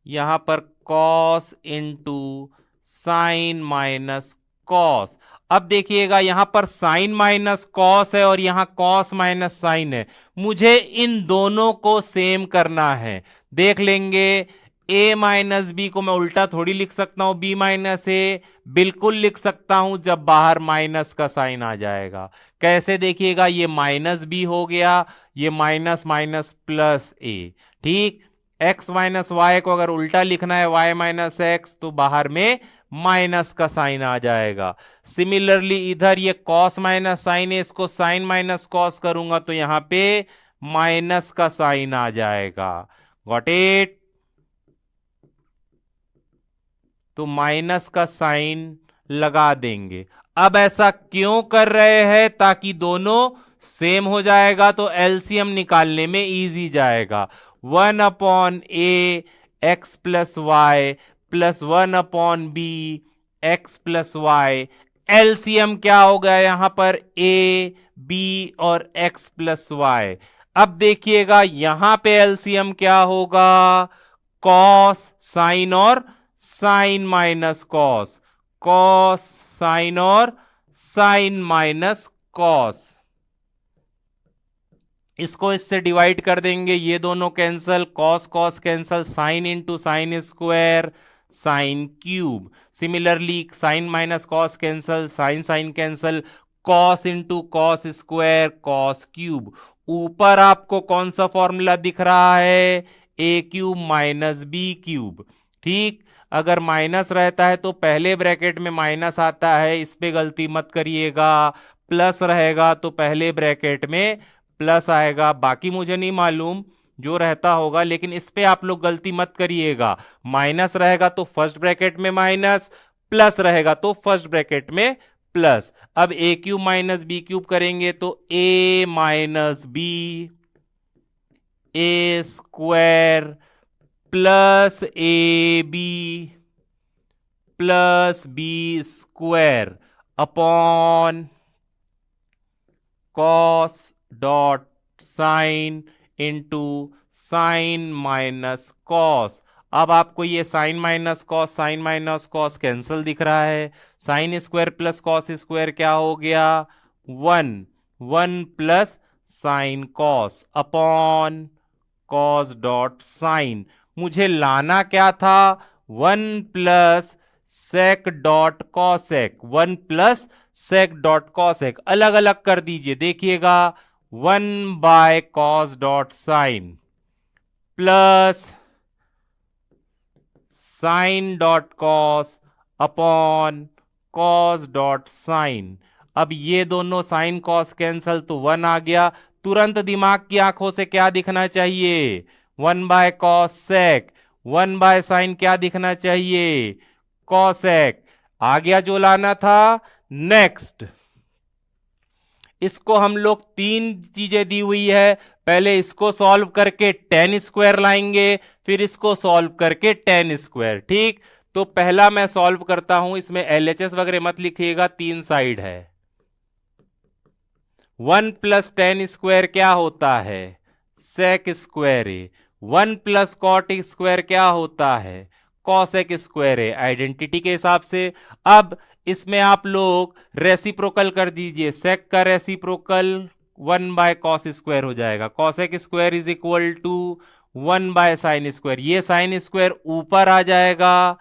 Speaker 1: यहां पर cos into sine minus cos, अब देखिएगा यहां पर साइन माइनस कॉस है और यहां कॉस माइनस साइन है, मुझे इन दोनों को सेम करना है, देख लेंगे। a माइनस बी को मैं उल्टा थोड़ी लिख सकता हूं, b माइनस ए बिल्कुल लिख सकता हूं जब बाहर माइनस का साइन आ जाएगा, कैसे देखिएगा, ये माइनस बी हो गया, ये माइनस माइनस प्लस ए, ठीक। x माइनस वाई को अगर उल्टा लिखना है y माइनस एक्स, तो बाहर में माइनस का साइन आ जाएगा। सिमिलरली इधर ये कॉस माइनस साइन है, इसको साइन माइनस कॉस करूंगा तो यहां पे माइनस का साइन आ जाएगा, गॉट इट। तो माइनस का साइन लगा देंगे। अब ऐसा क्यों कर रहे हैं, ताकि दोनों सेम हो जाएगा तो एलसीएम निकालने में इजी जाएगा, 1/a X plus Y plus 1/b X plus Y, LCM क्या हो गया यहां पर a b और x प्लस वाई। अब देखिएगा यहां पे एलसीएम क्या होगा, कॉस साइन और sine minus cos, cos sine और साइन माइनस कॉस, इसको इससे डिवाइड कर देंगे, ये दोनों cancel, cos cos cancel, sine into sine square sine cube, similarly sine minus cos cancel, sine sine cancel, cos into cos square cos cube. ऊपर आपको कौन सा फॉर्मूला दिख रहा है, ए क्यूब माइनस बी क्यूब, ठीक। अगर माइनस रहता है तो पहले ब्रैकेट में माइनस आता है, इस पे गलती मत करिएगा, प्लस रहेगा तो पहले ब्रैकेट में प्लस आएगा, बाकी मुझे नहीं मालूम जो रहता होगा, लेकिन इस पे आप लोग गलती मत करिएगा, माइनस रहेगा तो फर्स्ट ब्रैकेट में माइनस, प्लस रहेगा तो फर्स्ट ब्रैकेट में प्लस। अब A cube minus B cube करेंगे तो A minus B A square plus A B plus B square upon cos dot sine into sine minus cos. अब आपको ये साइन माइनस कॉस कैंसल दिख रहा है, sine square plus cos square क्या हो गया, 1 plus sine cos upon cos dot sine, मुझे लाना क्या था, 1 plus sec dot cosec, 1 plus sec dot cosec, अलग अलग कर दीजिए, देखिएगा 1 by cos dot sine plus sine dot cos upon cos dot sine. अब ये दोनों साइन कॉस कैंसल तो 1 आ गया, तुरंत दिमाग की आंखों से क्या दिखना चाहिए, 1 by cos sec, 1 by sine क्या दिखना चाहिए, कॉसेक, आ गया जो लाना था। नेक्स्ट इसको हम लोग तीन चीजें दी हुई है, पहले इसको सॉल्व करके टेन स्क्वायर लाएंगे, फिर इसको सॉल्व करके टेन स्क्वायर, ठीक। तो पहला मैं सॉल्व करता हूं, इसमें एलएचएस वगैरह मत लिखिएगा, 3 साइड है, 1 प्लस टेन स्क्वायर क्या होता है, sec square A. 1 plus cot square क्या होता है, कॉसेक स्क्वायर ए, आइडेंटिटी के हिसाब से। अब इसमें आप लोग रेसिप्रोकल कर दीजिए, सेक का रेसिप्रोकल 1/कॉस स्क्वायर हो जाएगा, cosec square is equal to one by sine square, ये साइन स्क्वायर ऊपर आ जाएगा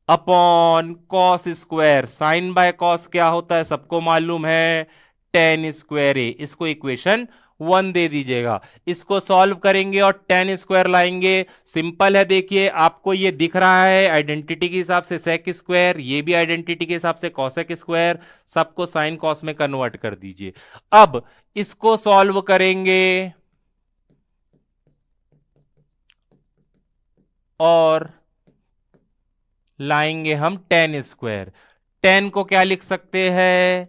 Speaker 1: upon cos square, sine by cos क्या होता है सबको मालूम है, टेन स्क्वायर ए। इसको इक्वेशन 1 दे दीजिएगा। इसको सॉल्व करेंगे और टेन स्क्वायर लाएंगे, सिंपल है। देखिए आपको ये दिख रहा है आइडेंटिटी के हिसाब से सेक स्क्वायर, ये भी आइडेंटिटी के हिसाब से कॉसेक स्क्वायर, सबको साइन कॉस में कन्वर्ट कर दीजिए। अब इसको सॉल्व करेंगे और लाएंगे हम टेन स्क्वायर। टेन को क्या लिख सकते हैं,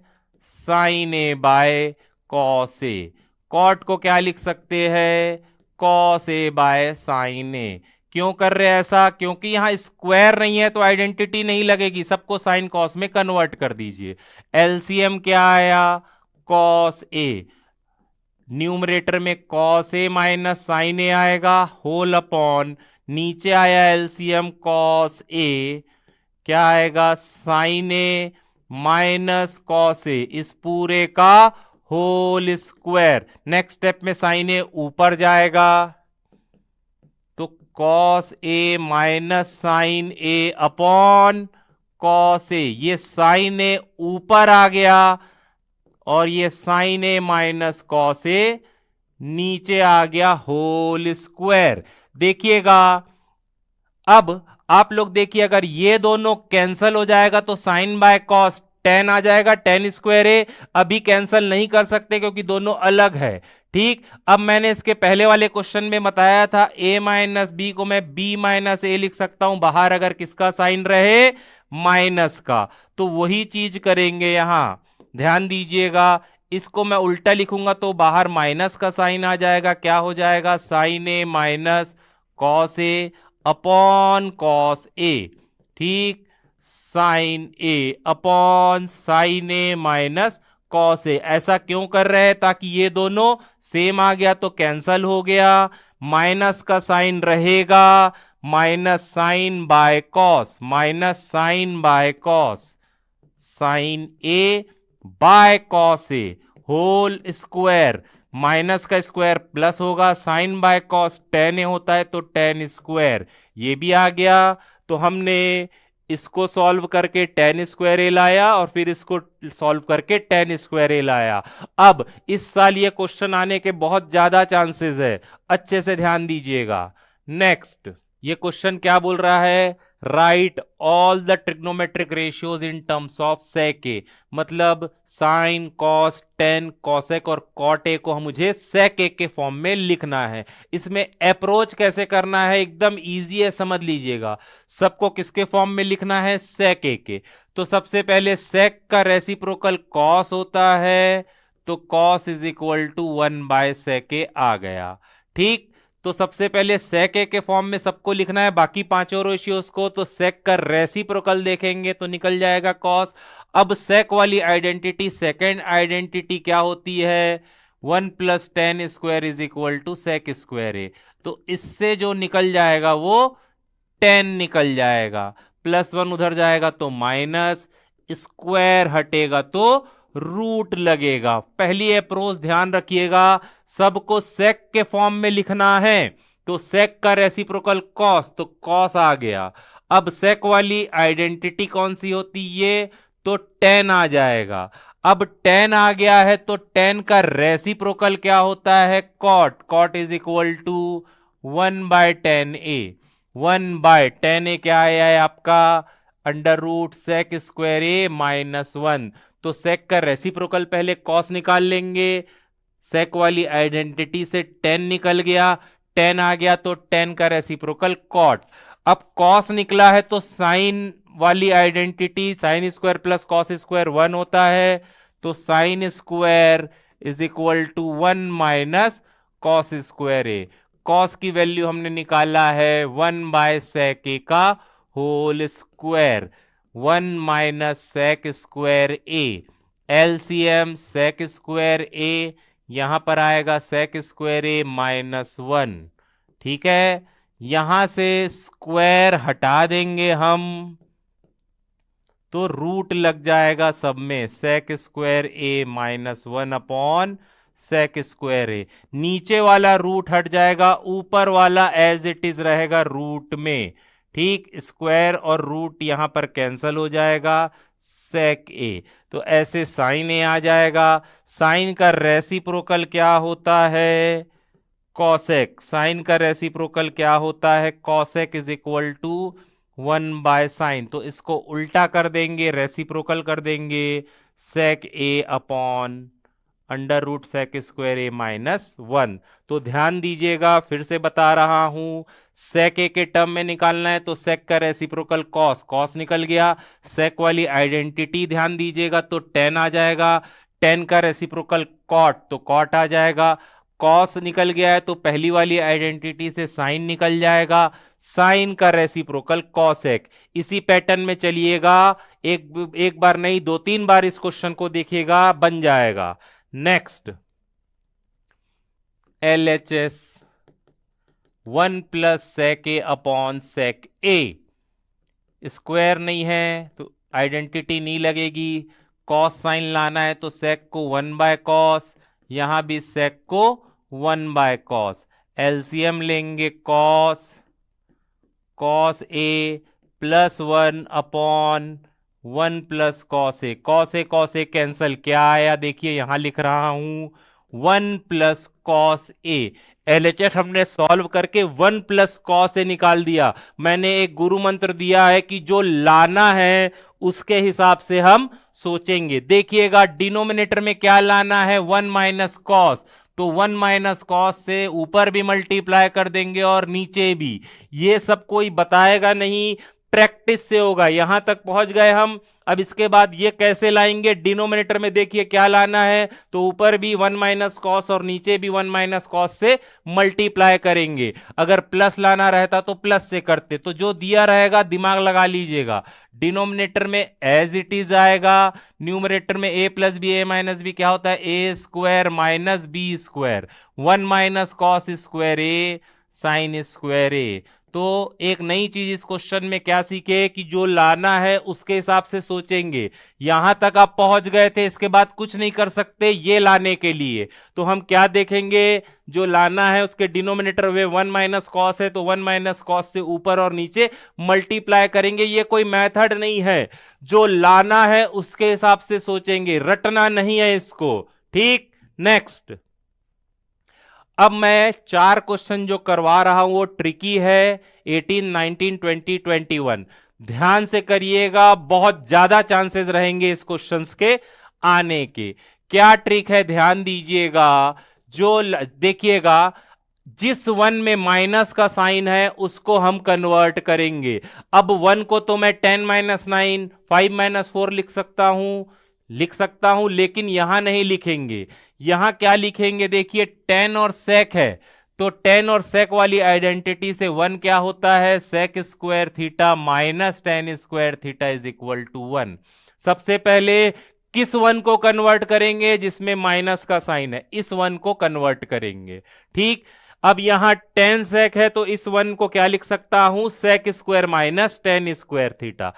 Speaker 1: sine A by cos A. Cot को क्या लिख सकते हैं, cos A by sine A. क्यों कर रहे हैं ऐसा, क्योंकि यहां स्क्वायर नहीं है तो आइडेंटिटी नहीं लगेगी, सबको साइन कॉस में कन्वर्ट कर दीजिए। एलसीएम क्या आया, कॉस ए, न्यूमरेटर में कॉस ए माइनस साइन ए आएगा, होल अपॉन नीचे आया एलसीएम कॉस ए, क्या आएगा, साइन ए माइनस कॉस ए, इस पूरे का होल स्क्वायर। नेक्स्ट स्टेप में साइन ए ऊपर जाएगा तो cos A minus sign A upon cos A, ये साइन ए ऊपर आ गया और ये साइन ए माइनस कॉस ए नीचे आ गया होल स्क्वायर। देखिएगा अब आप लोग देखिए, अगर ये दोनों कैंसल हो जाएगा तो साइन बाय कॉस टेन आ जाएगा, टेन स्क्वायर ए। अभी कैंसल नहीं कर सकते क्योंकि दोनों अलग है। ठीक, अब मैंने इसके पहले वाले क्वेश्चन में बताया था a माइनस बी को मैं b माइनस ए लिख सकता हूं, बाहर अगर किसका साइन रहे, माइनस का। तो वही चीज करेंगे यहां, ध्यान दीजिएगा। इसको मैं उल्टा लिखूंगा तो बाहर माइनस का साइन आ जाएगा, क्या हो जाएगा, sign A minus cos A upon cos A. ठीक, sign A upon sine A minus cos ए। ऐसा क्यों कर रहे हैं, ताकि ये दोनों सेम आ गया तो कैंसल हो गया, माइनस का साइन रहेगा, minus sine by cos, minus sine by cos, sine A by cos A whole square, minus का स्क्वायर प्लस होगा, sine by cos tan A होता है तो टेन स्क्वायर, ये भी आ गया। तो हमने इसको सॉल्व करके टेन स्क्वायर ए लाया और फिर इसको सॉल्व करके टेन स्क्वायर ए लाया। अब इस साल ये क्वेश्चन आने के बहुत ज्यादा चांसेस है, अच्छे से ध्यान दीजिएगा। नेक्स्ट ये क्वेश्चन क्या बोल रहा है, right all the trigonometric ratios in terms of sec A, मतलब साइन कॉस टेन कॉसेक और कॉट ए को मुझे सेक ए के फॉर्म में लिखना है। इसमें अप्रोच कैसे करना है, एकदम इजी है, समझ लीजिएगा। सबको किसके फॉर्म में लिखना है, सेक ए के। तो सबसे पहले सेक का रेसिप्रोकल कॉस होता है, तो कॉस इज इक्वल टू 1/सेक ए आ गया। ठीक, तो सबसे पहले सेक ए के फॉर्म में सबको लिखना है, बाकी पांचों रेशियोज को। तो सेक का रेसिप्रोकल देखेंगे तो निकल जाएगा कॉस। अब सेक वाली आइडेंटिटी, सेकेंड आइडेंटिटी क्या होती है, 1 plus tan square is equal to sec square A. तो इससे जो निकल जाएगा वो 10 निकल जाएगा, +1 उधर जाएगा तो माइनस, स्क्वायर हटेगा तो रूट लगेगा। पहली अप्रोच ध्यान रखिएगा, सबको सेक के फॉर्म में लिखना है। तो सेक का रेसिप्रोकल कॉस, तो कॉस आ गया। अब सेक वाली आइडेंटिटी कौन सी होती है, तो 10 आ जाएगा। अब 10 आ गया है तो 10 का रेसिप्रोकल क्या होता है, cot, cot is equal to 1/10 A. 1/10 A क्या आया है आपका, under root sec square A -1। तो सेक का रेसिप्रोकल पहले कॉस निकाल लेंगे, सेक वाली आइडेंटिटी से 10 निकल गया, 10 आ गया तो 10 का रेसिप्रोकल कॉट। अब कॉस निकला है तो साइन वाली identity, sine square plus cos square 1 होता है, तो sine square is equal to 1 minus cos square A. Cos की वैल्यू हमने निकाला है 1/सेक ए का whole square, 1 minus sec square A. LCM sec square A, यहां पर आएगा सेक स्क्वायर ए -1। ठीक है, यहां से स्क्वायर हटा देंगे हम तो रूट लग जाएगा सब में, सेक square A -1 upon sec square ए। नीचे वाला रूट हट जाएगा, ऊपर वाला एज इट इज रहेगा रूट में। ठीक, स्क्वायर और रूट यहां पर कैंसल हो जाएगा, सेक ए। तो ऐसे साइन ए आ जाएगा। साइन का रेसिप्रोकल क्या होता है? कॉसेक। साइन का रेसिप्रोकल क्या होता है? Cosec is equal to 1/sin। तो इसको उल्टा कर देंगे, रेसिप्रोकल कर देंगे, sec A upon under root sec square A -1। तो ध्यान दीजिएगा, फिर से बता रहा हूं, सेक ए के टर्म में निकालना है तो सेक का रेसिप्रोकल कॉस, कॉस निकल गया। सेक वाली आइडेंटिटी ध्यान दीजिएगा तो टेन आ जाएगा। टेन का रेसिप्रोकल कॉट, तो कॉट आ जाएगा। कॉस निकल गया है तो पहली वाली आइडेंटिटी से साइन निकल जाएगा। साइन का रेसिप्रोकल कॉसेक। इसी पैटर्न में चलिएगा, एक बार नहीं 2-3 बार इस क्वेश्चन को देखिएगा, बन जाएगा। Next, LHS 1 plus sec A upon sec A. Square नहीं है तो आइडेंटिटी नहीं लगेगी। कॉस साइन लाना है तो सेक को 1/cos, यहां भी सेक को 1/cos। एलसीएम लेंगे cos, cos A +1 upon 1 plus cos A. Cos A cancel, क्या आया देखिए, यहां लिख रहा हूं 1 प्लस कॉस ए। एलएचएस हमने सॉल्व करके 1 प्लस कॉस ए निकाल दिया। मैंने एक गुरु मंत्र दिया है कि जो लाना है उसके हिसाब से हम सोचेंगे। देखिएगा डिनोमिनेटर में क्या लाना है, 1 माइनस कॉस, तो 1 माइनस कॉस से ऊपर भी मल्टीप्लाई कर देंगे और नीचे भी। ये सब कोई बताएगा नहीं, प्रैक्टिस से होगा। यहां तक पहुंच गए हम। अब इसके बाद ये कैसे लाएंगे, डिनोमिनेटर में देखिए क्या लाना है, तो ऊपर भी 1 माइनस कॉस और नीचे भी 1 माइनस कॉस से मल्टीप्लाई करेंगे। अगर प्लस लाना रहता तो प्लस से करते, तो जो दिया रहेगा दिमाग लगा लीजिएगा। डिनोमिनेटर में एज इट इज आएगा, न्यूमरेटर में a plus B A minus B क्या होता है, A square minus B square. 1 minus cos square A sine square A. तो एक नई चीज इस क्वेश्चन में क्या सीखे कि जो लाना है उसके हिसाब से सोचेंगे। यहां तक आप पहुंच गए थे, इसके बाद कुछ नहीं कर सकते ये लाने के लिए। तो हम क्या देखेंगे, जो लाना है उसके डिनोमिनेटर में 1 माइनस कॉस है तो 1 माइनस कॉस से ऊपर और नीचे मल्टीप्लाई करेंगे। ये कोई मेथड नहीं है, जो लाना है उसके हिसाब से सोचेंगे, रटना नहीं है इसको। ठीक, नेक्स्ट। अब मैं 4 क्वेश्चन जो करवा रहा हूं वो ट्रिकी है, 18, 19, 20, 21। ध्यान से करिएगा, बहुत ज्यादा चांसेस रहेंगे इस क्वेश्चंस के आने के। क्या ट्रिक है, ध्यान दीजिएगा। जो देखिएगा, जिस 1 में माइनस का साइन है उसको हम कन्वर्ट करेंगे। अब 1 को तो मैं 10 - 9 5 - 4 लिख सकता हूं, लेकिन यहां नहीं लिखेंगे। यहां क्या लिखेंगे, देखिए 10 और सेक है, तो 10 और सेक वाली आइडेंटिटी से 1 क्या होता है, sec square theta minus tan square theta is equal to 1। सबसे पहले किस 1 को कन्वर्ट करेंगे, जिसमें माइनस का साइन है, इस 1 को कन्वर्ट करेंगे। ठीक, अब यहां 10 सेक है तो इस 1 को क्या लिख सकता हूं, sec square minus tan square theta.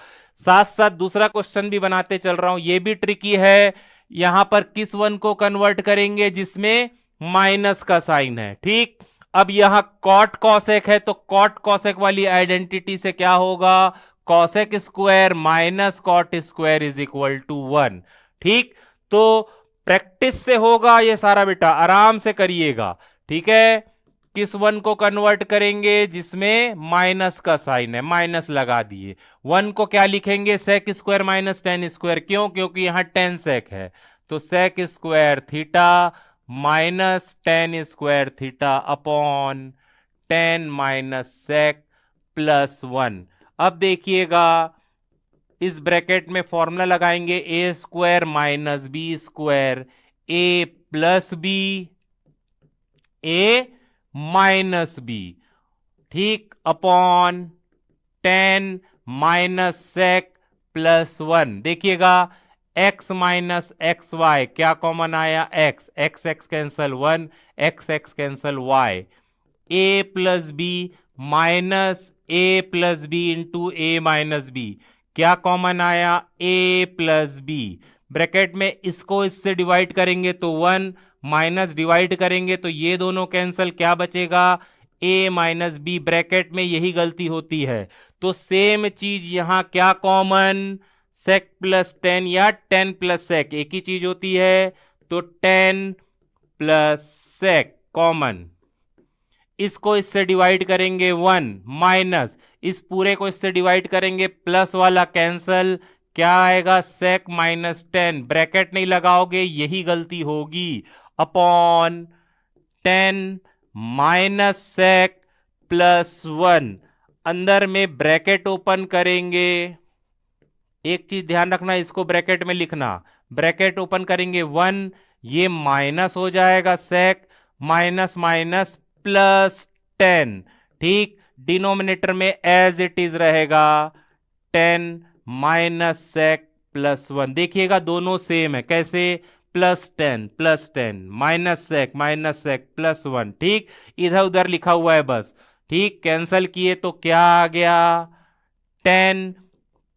Speaker 1: साथ साथ दूसरा क्वेश्चन भी बनाते चल रहा हूं, यह भी ट्रिकी है। यहां पर किस 1 को कन्वर्ट करेंगे, जिसमें माइनस का साइन है। ठीक, अब यहां कॉट कॉसेक है तो कॉट कॉसेक वाली आइडेंटिटी से क्या होगा, cosec square minus cot square is equal to 1। ठीक, तो प्रैक्टिस से होगा ये सारा बेटा, आराम से करिएगा। ठीक है, किस 1 को कन्वर्ट करेंगे, जिसमें माइनस का साइन है, माइनस लगा दिए। 1 को क्या लिखेंगे, sec square minus tan square, क्यों, क्योंकि यहां 10 सेक है, तो sec square theta minus tan square theta upon 10 minus sec plus 1। अब देखिएगा, इस ब्रैकेट में फॉर्मूला लगाएंगे, A square minus B square, A plus B, A minus B. ठीक, अपॉन 10 माइनस सेक प्लस 1। देखिएगा, x माइनस एक्स वाई, क्या common आया, x, x x cancel 1, x x cancel y, a plus B minus A plus B into A minus B, क्या common आया, a plus B. Bracket में इसको इससे divide करेंगे तो 1, माइनस डिवाइड करेंगे तो ये दोनों कैंसल, क्या बचेगा, a माइनस बी। ब्रैकेट में यही गलती होती है। तो सेम चीज यहां, क्या कॉमन, सेक प्लस 10 या 10 प्लस सेक, एक ही चीज होती है। तो 10 प्लस सेक कॉमन, इसको इससे डिवाइड करेंगे 1, माइनस इस पूरे को इससे डिवाइड करेंगे, प्लस वाला कैंसल, क्या आएगा, सेक माइनस 10। ब्रैकेट नहीं लगाओगे, यही गलती होगी, अपॉन 10 माइनस सेक प्लस 1, अंदर में ब्रैकेट ओपन करेंगे। एक चीज ध्यान रखना, इसको ब्रैकेट में लिखना, ब्रैकेट ओपन करेंगे 1, ये माइनस हो जाएगा सेक, माइनस माइनस प्लस 10, ठीक, डिनोमिनेटर में एज इट इज रहेगा 10 माइनस सेक प्लस 1। देखिएगा दोनों सेम है, कैसे, प्लस 10 माइनस सेक प्लस 1, ठीक, इधर उधर लिखा हुआ है बस, ठीक, कैंसल किए तो क्या आ गया, 10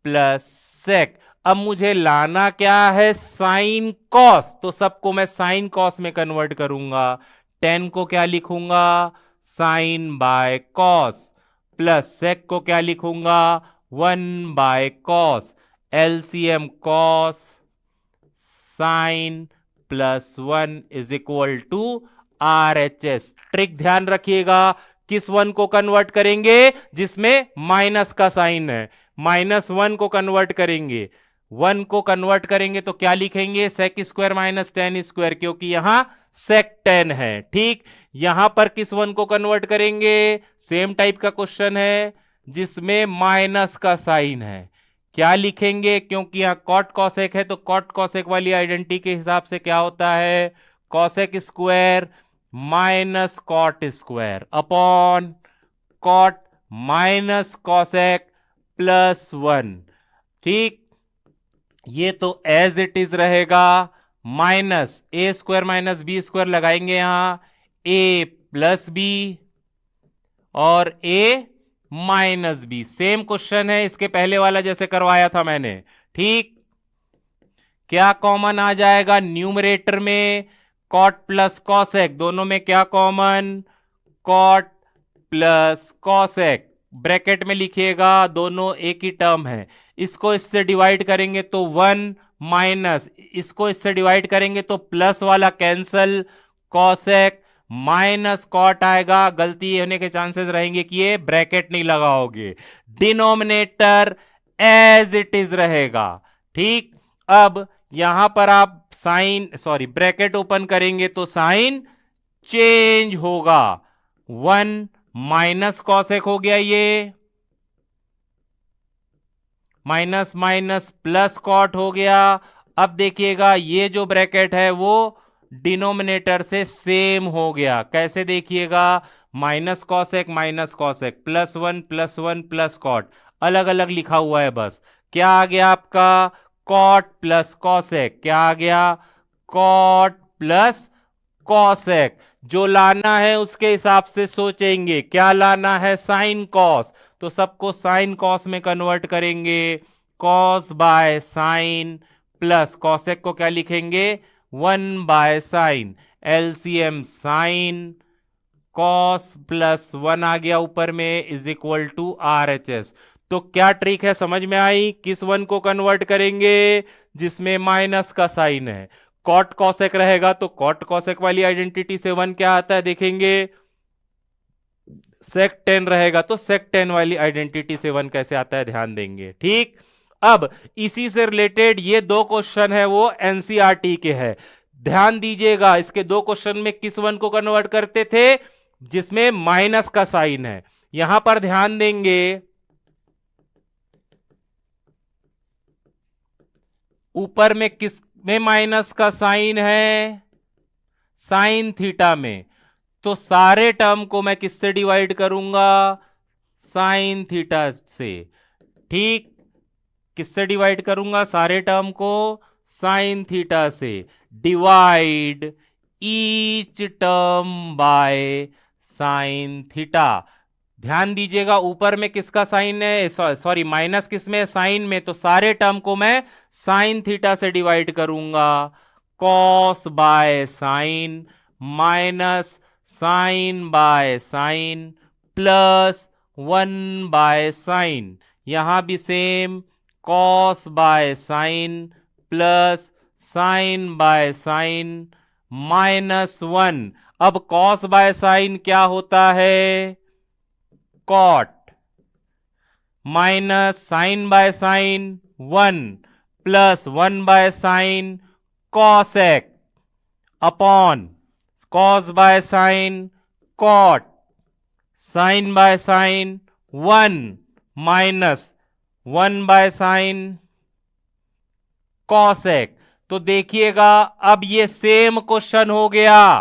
Speaker 1: प्लस सेक। अब मुझे लाना क्या है, साइन कॉस, तो सबको मैं साइन कॉस में कन्वर्ट करूंगा। 10 को क्या लिखूंगा, sine by cos, plus sec को क्या लिखूंगा, 1 by cos, LCM cos sine plus 1 is equal to RHS। Trick ध्यान रखिएगा, किस 1 को कन्वर्ट करेंगे, जिसमें माइनस का साइन है, -1 को कन्वर्ट करेंगे, 1 को कन्वर्ट करेंगे तो क्या लिखेंगे, सेक स्क्वायर माइनस 10 स्क्वायर, क्योंकि यहां सेक 10 है, ठीक। यहां पर किस 1 को कन्वर्ट करेंगे, सेम टाइप का क्वेश्चन है जिसमें माइनस का साइन है, क्या लिखेंगे, क्योंकि यहां कॉट कॉसेक है तो कॉट कॉसेक वाली आइडेंटिटी के हिसाब से क्या होता है, cosec square minus cot square upon cot minus cosec plus 1, ठीक, ये तो एज इट इज रहेगा, minus A square minus B square लगाएंगे यहां, ए प्लस बी और A minus B, same question है इसके पहले वाला जैसे करवाया था मैंने, ठीक। क्या कॉमन आ जाएगा, न्यूमरेटर में कॉट प्लस कॉसेक, दोनों में क्या कॉमन, कॉट प्लस कॉसेक, ब्रैकेट में लिखिएगा, दोनों एक ही टर्म है। इसको इससे डिवाइड करेंगे तो 1, माइनस इसको इससे डिवाइड करेंगे तो प्लस वाला कैंसल, कॉसेक माइनस कॉट आएगा, गलती होने के चांसेस रहेंगे कि ये ब्रैकेट नहीं लगाओगे, डिनोमिनेटर एज इट इज रहेगा, ठीक। अब यहां पर आप ब्रैकेट ओपन करेंगे तो साइन चेंज होगा, 1 माइनस कॉसेक हो गया, ये माइनस माइनस प्लस कॉट हो गया। अब देखिएगा ये जो ब्रैकेट है वो डिनोमिनेटर से सेम हो गया, कैसे देखिएगा, minus cosec plus 1 plus cot, अलग अलग लिखा हुआ है बस, क्या आ गया आपका, कॉट प्लस कॉसेक, क्या आ गया, कॉट प्लस कॉसेक। जो लाना है उसके हिसाब से सोचेंगे, क्या लाना है, साइन कॉस, तो सबको साइन कॉस में कन्वर्ट करेंगे, cos by sine, plus cosec को क्या लिखेंगे, 1 by sign, LCM sine cos plus 1 आ गया ऊपर में, इज इक्वल टू RHS। तो क्या ट्रिक है, समझ में आई, किस 1 को कन्वर्ट करेंगे, जिसमें माइनस का साइन है, कॉट कॉसेक रहेगा तो कॉट कॉसेक वाली आइडेंटिटी से 1 क्या आता है देखेंगे, सेक 10 रहेगा तो सेक 10 वाली आइडेंटिटी से 1 कैसे आता है ध्यान देंगे, ठीक। अब इसी से रिलेटेड ये 2 क्वेश्चन है वो एनसीईआरटी के है, ध्यान दीजिएगा, इसके 2 क्वेश्चन में किस 1 को कन्वर्ट करते थे, जिसमें माइनस का साइन है। यहां पर ध्यान देंगे, ऊपर में किस में माइनस का साइन है, साइन थीटा में, तो सारे टर्म को मैं किससे डिवाइड करूंगा, साइन थीटा से, ठीक, किससे डिवाइड करूंगा, सारे टर्म को साइन थीटा से, divide each term by sine theta. ध्यान दीजिएगा ऊपर में किसका साइन है, सॉरी माइनस किस में, साइन में, तो सारे टर्म को मैं साइन थीटा से डिवाइड करूंगा। Cos by sine minus sine by sine plus 1 by sine, यहां भी same, cos by sine plus sine by sine minus 1। अब कॉस बाय साइन क्या होता है, cot, minus sine by sine 1 plus 1 by sine cosec upon cos by sine cot, sine by sine 1 minus 1 by sine cosec. तो देखिएगा अब ये same question हो गया,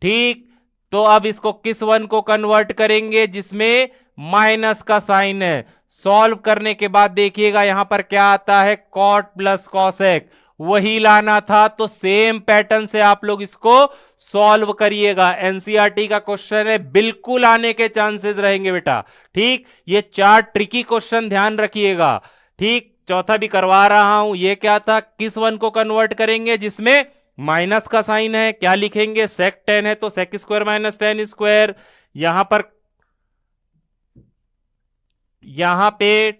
Speaker 1: ठीक। तो अब इसको किस वन को कन्वर्ट करेंगे, जिसमें माइनस का साइन है। सॉल्व करने के बाद देखिएगा यहां पर क्या आता है, कॉट प्लस कॉसेक, वही लाना था। तो सेम पैटर्न से आप लोग इसको सॉल्व करिएगा। एनसीईआरटी का क्वेश्चन है, बिल्कुल आने के चांसेस रहेंगे बेटा, ठीक। ये 4 ट्रिकी क्वेश्चन ध्यान रखिएगा, ठीक। चौथा भी करवा रहा हूं, ये क्या था, किस वन को कन्वर्ट करेंगे जिसमें माइनस का साइन है, क्या लिखेंगे, सेक 10 है तो सेक स्क्वायर माइनस 10 स्क्वायर। यहां पे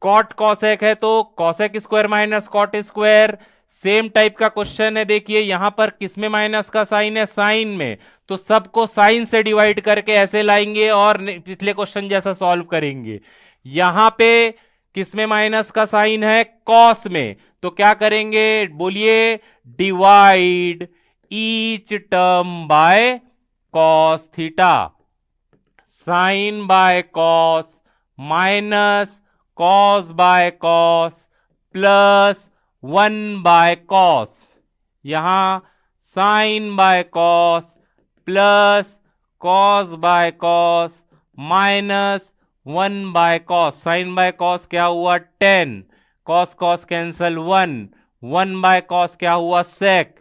Speaker 1: कॉट कॉसेक है तो cosec square minus cot square. Same type का क्वेश्चन है, देखिए यहां पर किसमें माइनस का साइन है, साइन में, तो सबको साइन से डिवाइड करके ऐसे लाएंगे और पिछले क्वेश्चन जैसा सॉल्व करेंगे। यहां पे किसमें माइनस का साइन है, कॉस में, तो क्या करेंगे बोलिए, divide each term by cos theta, sine by cos minus cos by cos plus 1 by cos, यहां sine by cos plus cos by cos minus 1 by cos. Sine by cos क्या हुआ 10, cos cos cancel 1 by cos क्या हुआ sec,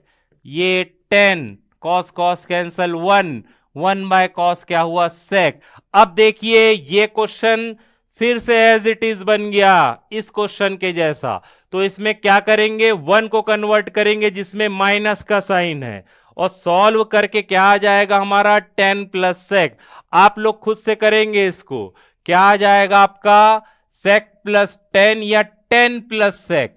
Speaker 1: ये 10, cos cos cancel 1 by cos क्या हुआ सेक। अब देखिए ये क्वेश्चन फिर से एज इट इज बन गया इस क्वेश्चन के जैसा। तो इसमें क्या करेंगे, 1 को कन्वर्ट करेंगे जिसमें माइनस का साइन है, और सॉल्व करके क्या आ जाएगा हमारा 10 प्लस सेक। आप लोग खुद से करेंगे इसको, क्या आ जाएगा आपका, सेक प्लस 10 या 10 प्लस सेक,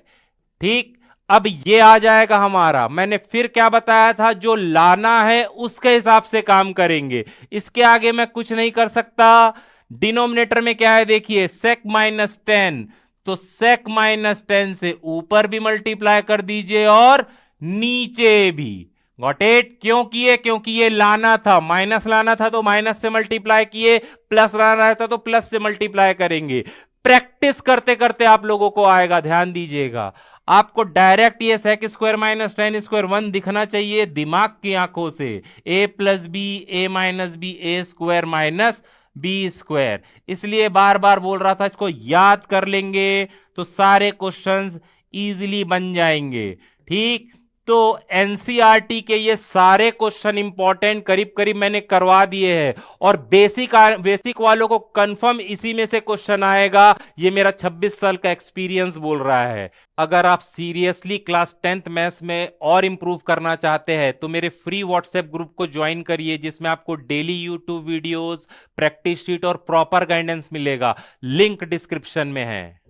Speaker 1: ठीक। अब ये आ जाएगा हमारा, मैंने फिर क्या बताया था, जो लाना है उसके हिसाब से काम करेंगे, इसके आगे मैं कुछ नहीं कर सकता। डिनोमिनेटर में क्या है देखिए, सेक माइनस 10, तो सेक माइनस 10 से ऊपर भी मल्टीप्लाई कर दीजिए और नीचे भी। गॉट इट, क्यों किए, क्योंकि ये लाना था, माइनस लाना था तो माइनस से मल्टीप्लाई किए, प्लस लाना था तो प्लस से मल्टीप्लाई करेंगे। प्रैक्टिस करते करते आप लोगों को आएगा, ध्यान दीजिएगा। आपको डायरेक्ट ये सेक स्क्वायर माइनस 10 स्क्वायर 1 दिखना चाहिए दिमाग की आंखों से, a plus B, A minus B, A square minus B square. इसलिए बार बार बोल रहा था, इसको याद कर लेंगे तो सारे क्वेश्चंस इजीली बन जाएंगे, ठीक। तो एनसीईआरटी के ये सारे क्वेश्चन इंपॉर्टेंट करीब करीब मैंने करवा दिए हैं, और बेसिक वालों को कंफर्म इसी में से क्वेश्चन आएगा, ये मेरा 26 साल का एक्सपीरियंस बोल रहा है। अगर आप सीरियसली क्लास 10th मैथ्स में और इंप्रूव करना चाहते हैं तो मेरे फ्री व्हाट्सएप ग्रुप को ज्वाइन करिए, जिसमें आपको daily YouTube videos, practice sheet और प्रॉपर गाइडेंस मिलेगा। लिंक डिस्क्रिप्शन में है।